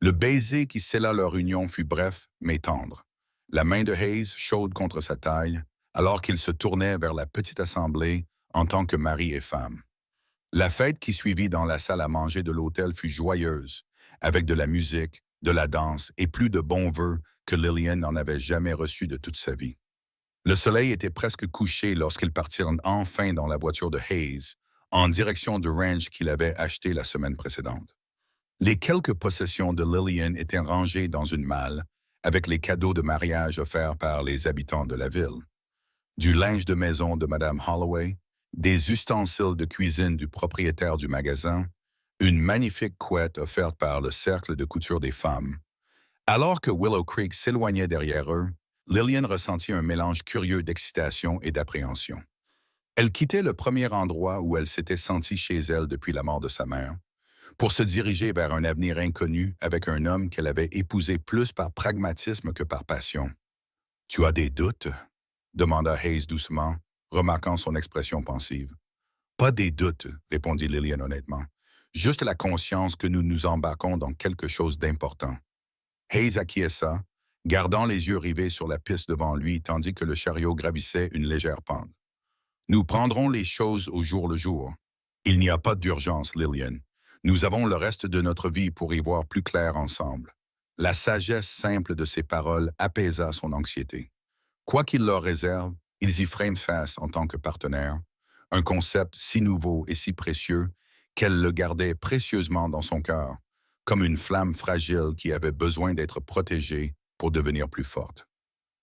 Le baiser qui scella leur union fut bref, mais tendre. La main de Hayes chaude contre sa taille, alors qu'ils se tournaient vers la petite assemblée en tant que mari et femme. La fête qui suivit dans la salle à manger de l'hôtel fut joyeuse, avec de la musique, de la danse et plus de bons vœux que Lillian n'en avait jamais reçus de toute sa vie. Le soleil était presque couché lorsqu'ils partirent enfin dans la voiture de Hayes, en direction du ranch qu'il avait acheté la semaine précédente. Les quelques possessions de Lillian étaient rangées dans une malle, avec les cadeaux de mariage offerts par les habitants de la ville. Du linge de maison de Madame Holloway, des ustensiles de cuisine du propriétaire du magasin, une magnifique couette offerte par le Cercle de couture des femmes. Alors que Willow Creek s'éloignait derrière eux, Lillian ressentit un mélange curieux d'excitation et d'appréhension. Elle quittait le premier endroit où elle s'était sentie chez elle depuis la mort de sa mère, pour se diriger vers un avenir inconnu avec un homme qu'elle avait épousé plus par pragmatisme que par passion. « Tu as des doutes ?» demanda Hayes doucement, remarquant son expression pensive. « Pas des doutes, » répondit Lillian honnêtement. « Juste la conscience que nous nous embarquons dans quelque chose d'important. » Hayes acquiesça, gardant les yeux rivés sur la piste devant lui tandis que le chariot gravissait une légère pente. « Nous prendrons les choses au jour le jour. Il n'y a pas d'urgence, Lillian. Nous avons le reste de notre vie pour y voir plus clair ensemble. » La sagesse simple de ses paroles apaisa son anxiété. Quoi qu'il leur réserve, ils y feront face en tant que partenaires, un concept si nouveau et si précieux qu'elle le gardait précieusement dans son cœur, comme une flamme fragile qui avait besoin d'être protégée pour devenir plus forte.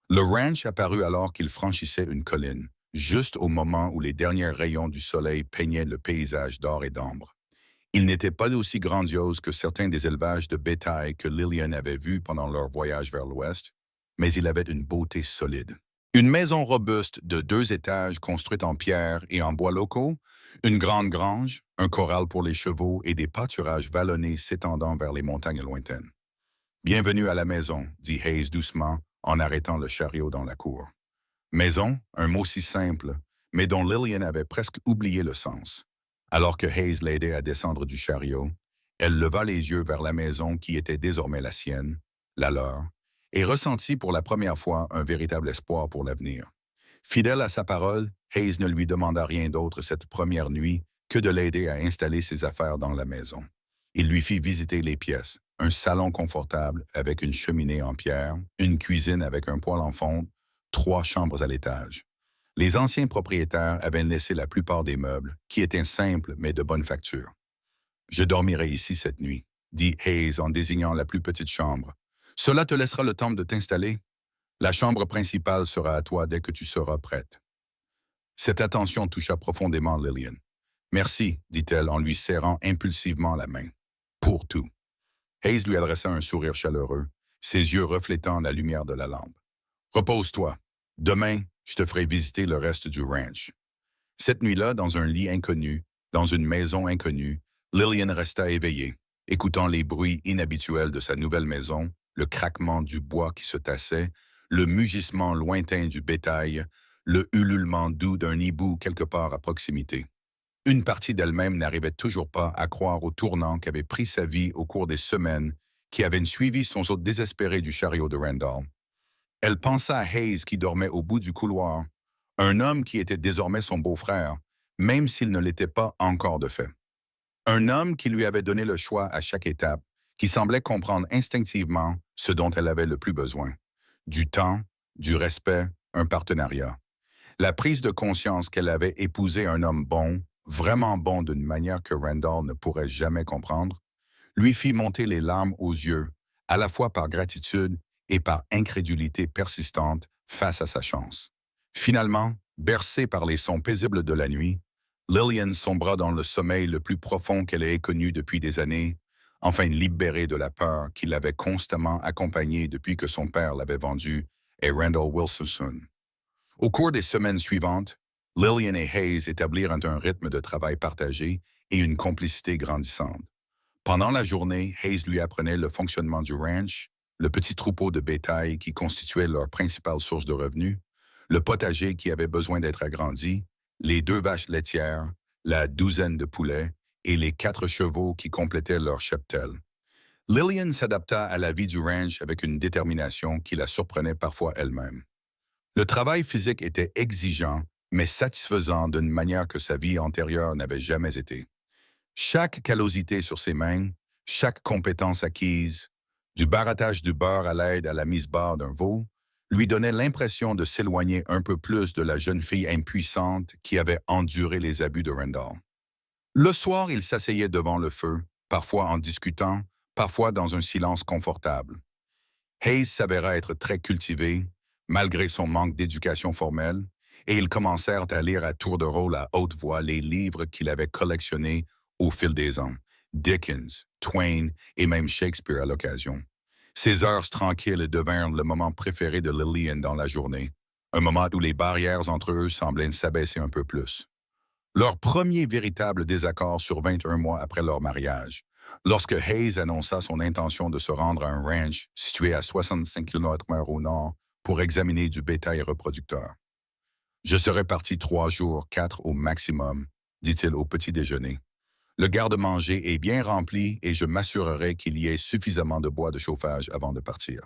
Le ranch apparut alors qu'ils franchissaient une colline, juste au moment où les derniers rayons du soleil peignaient le paysage d'or et d'ambre. Il n'était pas aussi grandiose que certains des élevages de bétail que Lillian avait vus pendant leur voyage vers l'ouest, mais il avait une beauté solide. Une maison robuste de 2 étages construite en pierre et en bois locaux, une grande grange, un corral pour les chevaux et des pâturages vallonnés s'étendant vers les montagnes lointaines. « Bienvenue à la maison », dit Hayes doucement en arrêtant le chariot dans la cour. Maison, un mot si simple, mais dont Lillian avait presque oublié le sens. Alors que Hayes l'aidait à descendre du chariot, elle leva les yeux vers la maison qui était désormais la sienne, la leur, et ressentit pour la première fois un véritable espoir pour l'avenir. Fidèle à sa parole, Hayes ne lui demanda rien d'autre cette première nuit que de l'aider à installer ses affaires dans la maison. Il lui fit visiter les pièces, un salon confortable avec une cheminée en pierre, une cuisine avec un poêle en fonte, 3 chambres à l'étage. Les anciens propriétaires avaient laissé la plupart des meubles, qui étaient simples mais de bonne facture. « Je dormirai ici cette nuit », dit Hayes en désignant la plus petite chambre. « Cela te laissera le temps de t'installer. La chambre principale sera à toi dès que tu seras prête. » Cette attention toucha profondément Lillian. « Merci », dit-elle en lui serrant impulsivement la main. « Pour tout. » Hayes lui adressa un sourire chaleureux, ses yeux reflétant la lumière de la lampe. « Repose-toi. Demain, je te ferai visiter le reste du ranch. » Cette nuit-là, dans un lit inconnu, dans une maison inconnue, Lillian resta éveillée, écoutant les bruits inhabituels de sa nouvelle maison, le craquement du bois qui se tassait, le mugissement lointain du bétail, le ululement doux d'un hibou quelque part à proximité. Une partie d'elle-même n'arrivait toujours pas à croire au tournant qu'avait pris sa vie au cours des semaines qui avaient suivi son saut désespéré du chariot de Randall. Elle pensa à Hayes qui dormait au bout du couloir, un homme qui était désormais son beau-frère, même s'il ne l'était pas encore de fait. Un homme qui lui avait donné le choix à chaque étape, qui semblait comprendre instinctivement ce dont elle avait le plus besoin. Du temps, du respect, un partenariat. La prise de conscience qu'elle avait épousé un homme bon, vraiment bon d'une manière que Randall ne pourrait jamais comprendre, lui fit monter les larmes aux yeux, à la fois par gratitude et par incrédulité persistante face à sa chance. Finalement, bercée par les sons paisibles de la nuit, Lillian sombra dans le sommeil le plus profond qu'elle ait connu depuis des années, enfin libérée de la peur qui l'avait constamment accompagnée depuis que son père l'avait vendue et Randall Wilson. Au cours des semaines suivantes, Lillian et Hayes établirent un rythme de travail partagé et une complicité grandissante. Pendant la journée, Hayes lui apprenait le fonctionnement du ranch, le petit troupeau de bétail qui constituait leur principale source de revenus, le potager qui avait besoin d'être agrandi, les 2 vaches laitières, la douzaine de poulets et les 4 chevaux qui complétaient leur cheptel. Lillian s'adapta à la vie du ranch avec une détermination qui la surprenait parfois elle-même. Le travail physique était exigeant, mais satisfaisant d'une manière que sa vie antérieure n'avait jamais été. Chaque callosité sur ses mains, chaque compétence acquise, du barattage du beurre à l'aide à la mise barre d'un veau, lui donnait l'impression de s'éloigner un peu plus de la jeune fille impuissante qui avait enduré les abus de Randall. Le soir, il s'asseyait devant le feu, parfois en discutant, parfois dans un silence confortable. Hayes s'avéra être très cultivé, malgré son manque d'éducation formelle, et ils commencèrent à lire à tour de rôle à haute voix les livres qu'il avait collectionnés au fil des ans, Dickens, Twain et même Shakespeare à l'occasion. Ces heures tranquilles devinrent le moment préféré de Lillian dans la journée, un moment où les barrières entre eux semblaient s'abaisser un peu plus. Leur premier véritable désaccord survint un mois après leur mariage, lorsque Hayes annonça son intention de se rendre à un ranch situé à 65 km/h au nord pour examiner du bétail reproducteur. « Je serai parti 3 jours, 4 au maximum, dit-il au petit déjeuner. Le garde-manger est bien rempli et je m'assurerai qu'il y ait suffisamment de bois de chauffage avant de partir. »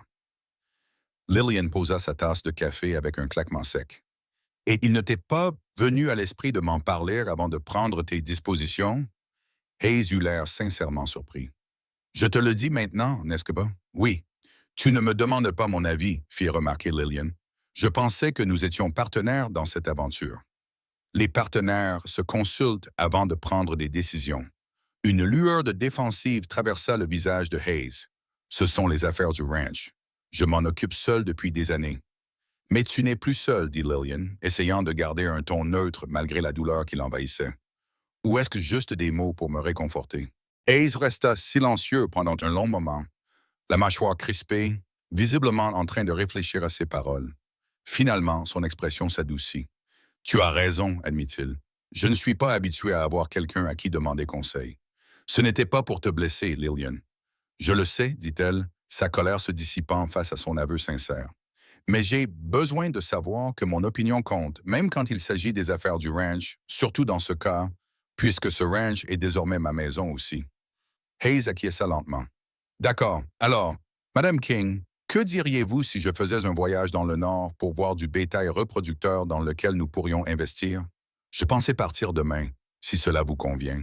Lillian posa sa tasse de café avec un claquement sec. « Et il ne t'est pas venu à l'esprit de m'en parler avant de prendre tes dispositions? » Hayes eut l'air sincèrement surpris. « Je te le dis maintenant, n'est-ce pas? »« Oui. Tu ne me demandes pas mon avis, » fit remarquer Lillian. « Je pensais que nous étions partenaires dans cette aventure. » Les partenaires se consultent avant de prendre des décisions. Une lueur de défensive traversa le visage de Hayes. « Ce sont les affaires du ranch. Je m'en occupe seul depuis des années. »« Mais tu n'es plus seul, » dit Lillian, essayant de garder un ton neutre malgré la douleur qui l'envahissait. « Ou est-ce que juste des mots pour me réconforter? » Hayes resta silencieux pendant un long moment, la mâchoire crispée, visiblement en train de réfléchir à ses paroles. Finalement, son expression s'adoucit. « Tu as raison, admit-il. Je ne suis pas habitué à avoir quelqu'un à qui demander conseil. Ce n'était pas pour te blesser, Lillian. »« Je le sais, dit-elle, sa colère se dissipant face à son aveu sincère. Mais j'ai besoin de savoir que mon opinion compte, même quand il s'agit des affaires du ranch, surtout dans ce cas, puisque ce ranch est désormais ma maison aussi. » Hayes acquiesça lentement. « D'accord. Alors, Madame King, que diriez-vous si je faisais un voyage dans le Nord pour voir du bétail reproducteur dans lequel nous pourrions investir? Je pensais partir demain, si cela vous convient. »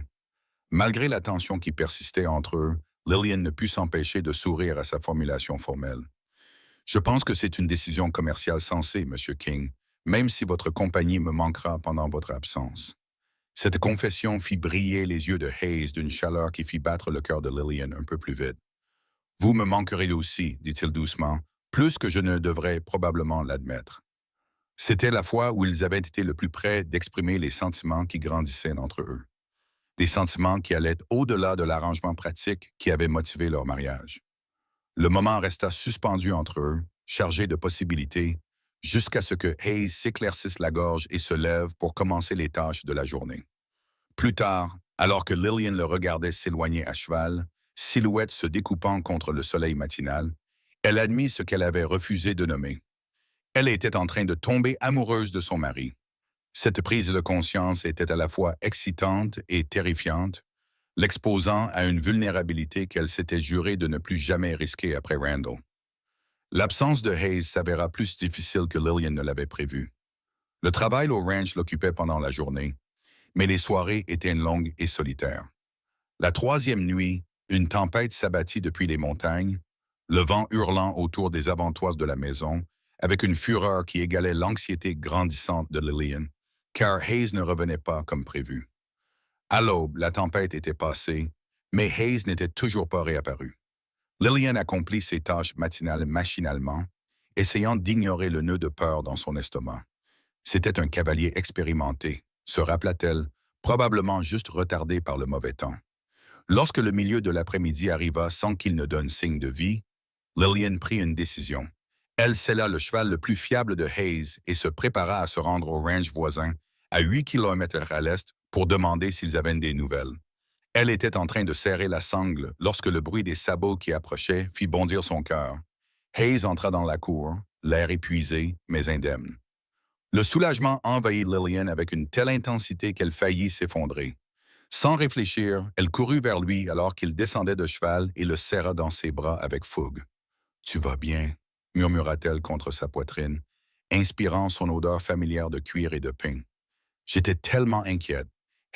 Malgré la tension qui persistait entre eux, Lillian ne put s'empêcher de sourire à sa formulation formelle. « Je pense que c'est une décision commerciale sensée, Monsieur King, même si votre compagnie me manquera pendant votre absence. » Cette confession fit briller les yeux de Hayes d'une chaleur qui fit battre le cœur de Lillian un peu plus vite. « Vous me manquerez aussi, dit-il doucement, plus que je ne devrais probablement l'admettre. » C'était la fois où ils avaient été le plus près d'exprimer les sentiments qui grandissaient entre eux. Des sentiments qui allaient au-delà de l'arrangement pratique qui avait motivé leur mariage. Le moment resta suspendu entre eux, chargé de possibilités, jusqu'à ce que Hayes s'éclaircisse la gorge et se lève pour commencer les tâches de la journée. Plus tard, alors que Lillian le regardait s'éloigner à cheval, silhouette se découpant contre le soleil matinal, elle admit ce qu'elle avait refusé de nommer. Elle était en train de tomber amoureuse de son mari. Cette prise de conscience était à la fois excitante et terrifiante, l'exposant à une vulnérabilité qu'elle s'était jurée de ne plus jamais risquer après Randall. L'absence de Hayes s'avéra plus difficile que Lillian ne l'avait prévu. Le travail au ranch l'occupait pendant la journée, mais les soirées étaient longues et solitaires. La 3e nuit, une tempête s'abattit depuis les montagnes, le vent hurlant autour des avantoises de la maison, avec une fureur qui égalait l'anxiété grandissante de Lillian, car Hayes ne revenait pas comme prévu. À l'aube, la tempête était passée, mais Hayes n'était toujours pas réapparu. Lillian accomplit ses tâches matinales machinalement, essayant d'ignorer le nœud de peur dans son estomac. C'était un cavalier expérimenté, se rappela-t-elle, probablement juste retardé par le mauvais temps. Lorsque le milieu de l'après-midi arriva sans qu'il ne donne signe de vie, Lillian prit une décision. Elle sella le cheval le plus fiable de Hayes et se prépara à se rendre au ranch voisin, à 8 kilomètres à l'est, pour demander s'ils avaient des nouvelles. Elle était en train de serrer la sangle lorsque le bruit des sabots qui approchaient fit bondir son cœur. Hayes entra dans la cour, l'air épuisé, mais indemne. Le soulagement envahit Lillian avec une telle intensité qu'elle faillit s'effondrer. Sans réfléchir, elle courut vers lui alors qu'il descendait de cheval et le serra dans ses bras avec fougue. « Tu vas bien » murmura-t-elle contre sa poitrine, inspirant son odeur familière de cuir et de pain. J'étais tellement inquiète.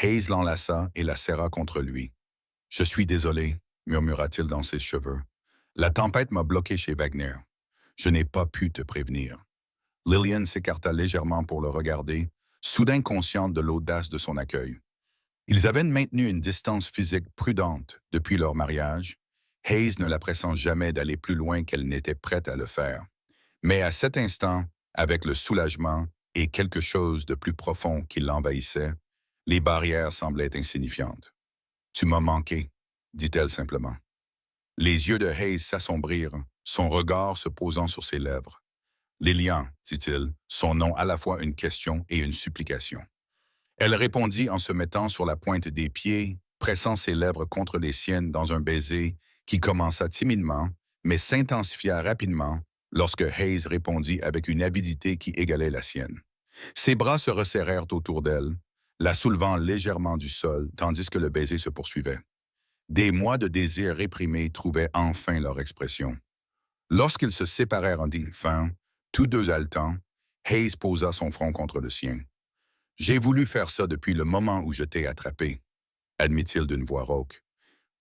Hayes l'enlaça et la serra contre lui. « Je suis désolé » murmura-t-il dans ses cheveux. « La tempête m'a bloqué chez Wagner. Je n'ai pas pu te prévenir. » Lillian s'écarta légèrement pour le regarder, soudain consciente de l'audace de son accueil. Ils avaient maintenu une distance physique prudente depuis leur mariage, Hayes ne la pressant jamais d'aller plus loin qu'elle n'était prête à le faire. Mais à cet instant, avec le soulagement et quelque chose de plus profond qui l'envahissait, les barrières semblaient insignifiantes. « Tu m'as manqué », dit-elle simplement. Les yeux de Hayes s'assombrirent, son regard se posant sur ses lèvres. « Lillian », dit-il, son nom à la fois une question et une supplication. Elle répondit en se mettant sur la pointe des pieds, pressant ses lèvres contre les siennes dans un baiser qui commença timidement, mais s'intensifia rapidement lorsque Hayes répondit avec une avidité qui égalait la sienne. Ses bras se resserrèrent autour d'elle, la soulevant légèrement du sol tandis que le baiser se poursuivait. Des mois de désir réprimés trouvaient enfin leur expression. Lorsqu'ils se séparèrent enfin, tous deux haletants, Hayes posa son front contre le sien. « J'ai voulu faire ça depuis le moment où je t'ai attrapé », admit-il d'une voix rauque.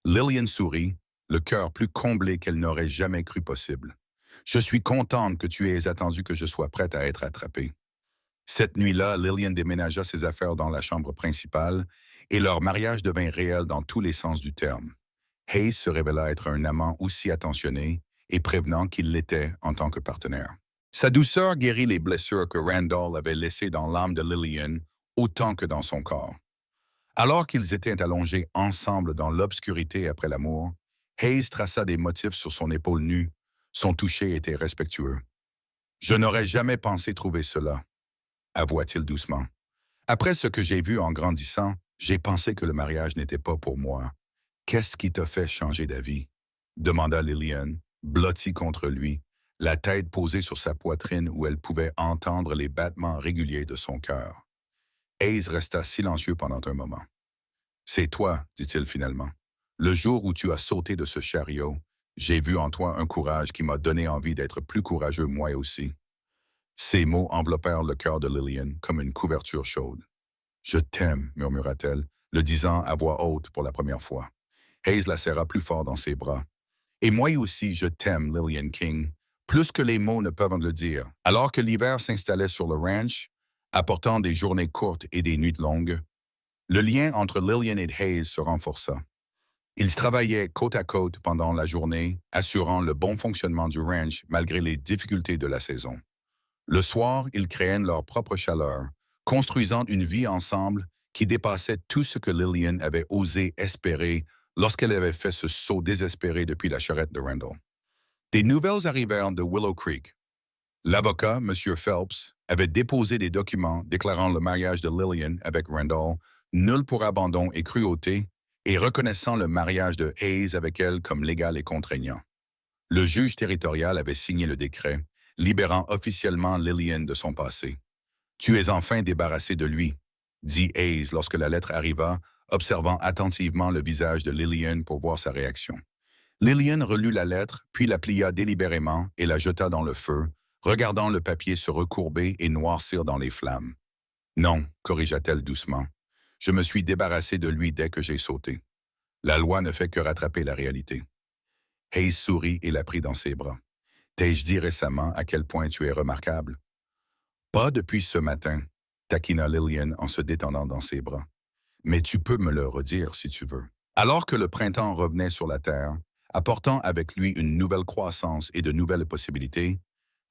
Lillian sourit, le cœur plus comblé qu'elle n'aurait jamais cru possible. « Je suis contente que tu aies attendu que je sois prête à être attrapée. » Cette nuit-là, Lillian déménagea ses affaires dans la chambre principale et leur mariage devint réel dans tous les sens du terme. Hayes se révéla être un amant aussi attentionné et prévenant qu'il l'était en tant que partenaire. Sa douceur guérit les blessures que Randall avait laissées dans l'âme de Lillian autant que dans son corps. Alors qu'ils étaient allongés ensemble dans l'obscurité après l'amour, Hayes traça des motifs sur son épaule nue. Son toucher était respectueux. « Je n'aurais jamais pensé trouver cela », avoua-t-il doucement. « Après ce que j'ai vu en grandissant, j'ai pensé que le mariage n'était pas pour moi. Qu'est-ce qui t'a fait changer d'avis ?» demanda Lillian, blottie contre lui, la tête posée sur sa poitrine où elle pouvait entendre les battements réguliers de son cœur. Hayes resta silencieux pendant un moment. « C'est toi, dit-il finalement. Le jour où tu as sauté de ce chariot, j'ai vu en toi un courage qui m'a donné envie d'être plus courageux moi aussi. » Ces mots enveloppèrent le cœur de Lillian comme une couverture chaude. « Je t'aime, murmura-t-elle, le disant à voix haute pour la première fois. Hayes la serra plus fort dans ses bras. « Et moi aussi, je t'aime, Lillian King, plus que les mots ne peuvent le dire. » Alors que l'hiver s'installait sur le ranch, apportant des journées courtes et des nuits longues, le lien entre Lillian et Hayes se renforça. Ils travaillaient côte à côte pendant la journée, assurant le bon fonctionnement du ranch malgré les difficultés de la saison. Le soir, ils créaient leur propre chaleur, construisant une vie ensemble qui dépassait tout ce que Lillian avait osé espérer lorsqu'elle avait fait ce saut désespéré depuis la charrette de Randall. Des nouvelles arrivèrent de Willow Creek. L'avocat, M. Phelps, avait déposé des documents déclarant le mariage de Lillian avec Randall nul pour abandon et cruauté et reconnaissant le mariage de Hayes avec elle comme légal et contraignant. Le juge territorial avait signé le décret, libérant officiellement Lillian de son passé. « Tu es enfin débarrassé de lui », dit Hayes lorsque la lettre arriva, observant attentivement le visage de Lillian pour voir sa réaction. Lillian relut la lettre, puis la plia délibérément et la jeta dans le feu, regardant le papier se recourber et noircir dans les flammes. « Non », corrigea-t-elle doucement, « je me suis débarrassé de lui dès que j'ai sauté. La loi ne fait que rattraper la réalité. » Hayes sourit et la prit dans ses bras. « T'ai-je dit récemment à quel point tu es remarquable? Pas depuis ce matin, taquina Lillian en se détendant dans ses bras. Mais tu peux me le redire si tu veux. Alors que le printemps revenait sur la Terre, apportant avec lui une nouvelle croissance et de nouvelles possibilités,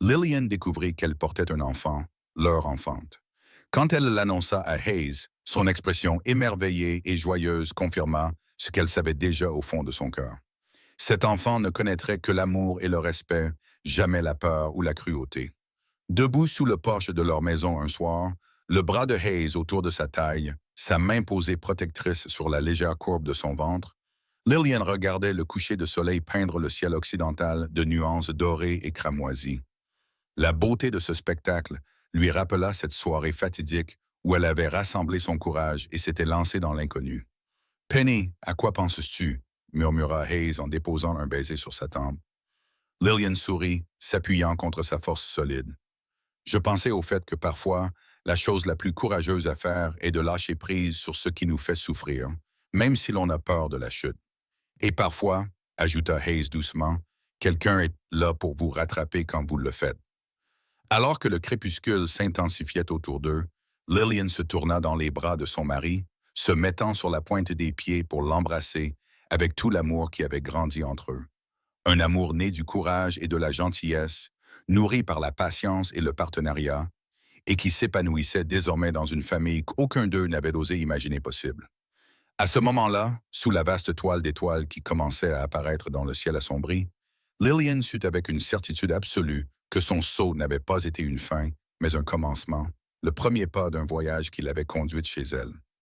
Lillian découvrit qu'elle portait un enfant, leur enfante. Quand elle l'annonça à Hayes, son expression émerveillée et joyeuse confirma ce qu'elle savait déjà au fond de son cœur. Cet enfant ne connaîtrait que l'amour et le respect, jamais la peur ou la cruauté. Debout sous le porche de leur maison un soir, le bras de Hayes autour de sa taille, sa main posée protectrice sur la légère courbe de son ventre, Lillian regardait le coucher de soleil peindre le ciel occidental de nuances dorées et cramoisies. La beauté de ce spectacle lui rappela cette soirée fatidique où elle avait rassemblé son courage et s'était lancée dans l'inconnu. « Penny, à quoi penses-tu? » murmura Hayes en déposant un baiser sur sa tempe. Lillian sourit, s'appuyant contre sa force solide. Je pensais au fait que parfois, la chose la plus courageuse à faire est de lâcher prise sur ce qui nous fait souffrir, même si l'on a peur de la chute. Et parfois, ajouta Hayes doucement, quelqu'un est là pour vous rattraper quand vous le faites. Alors que le crépuscule s'intensifiait autour d'eux, Lillian se tourna dans les bras de son mari, se mettant sur la pointe des pieds pour l'embrasser avec tout l'amour qui avait grandi entre eux. Un amour né du courage et de la gentillesse, nourri par la patience et le partenariat, et qui s'épanouissait désormais dans une famille qu'aucun d'eux n'avait osé imaginer possible. À ce moment-là, sous la vaste toile d'étoiles qui commençait à apparaître dans le ciel assombri, Lillian sut avec une certitude absolue que son saut n'avait pas été une fin, mais un commencement, le premier pas d'un voyage qui l'avait conduite chez elle.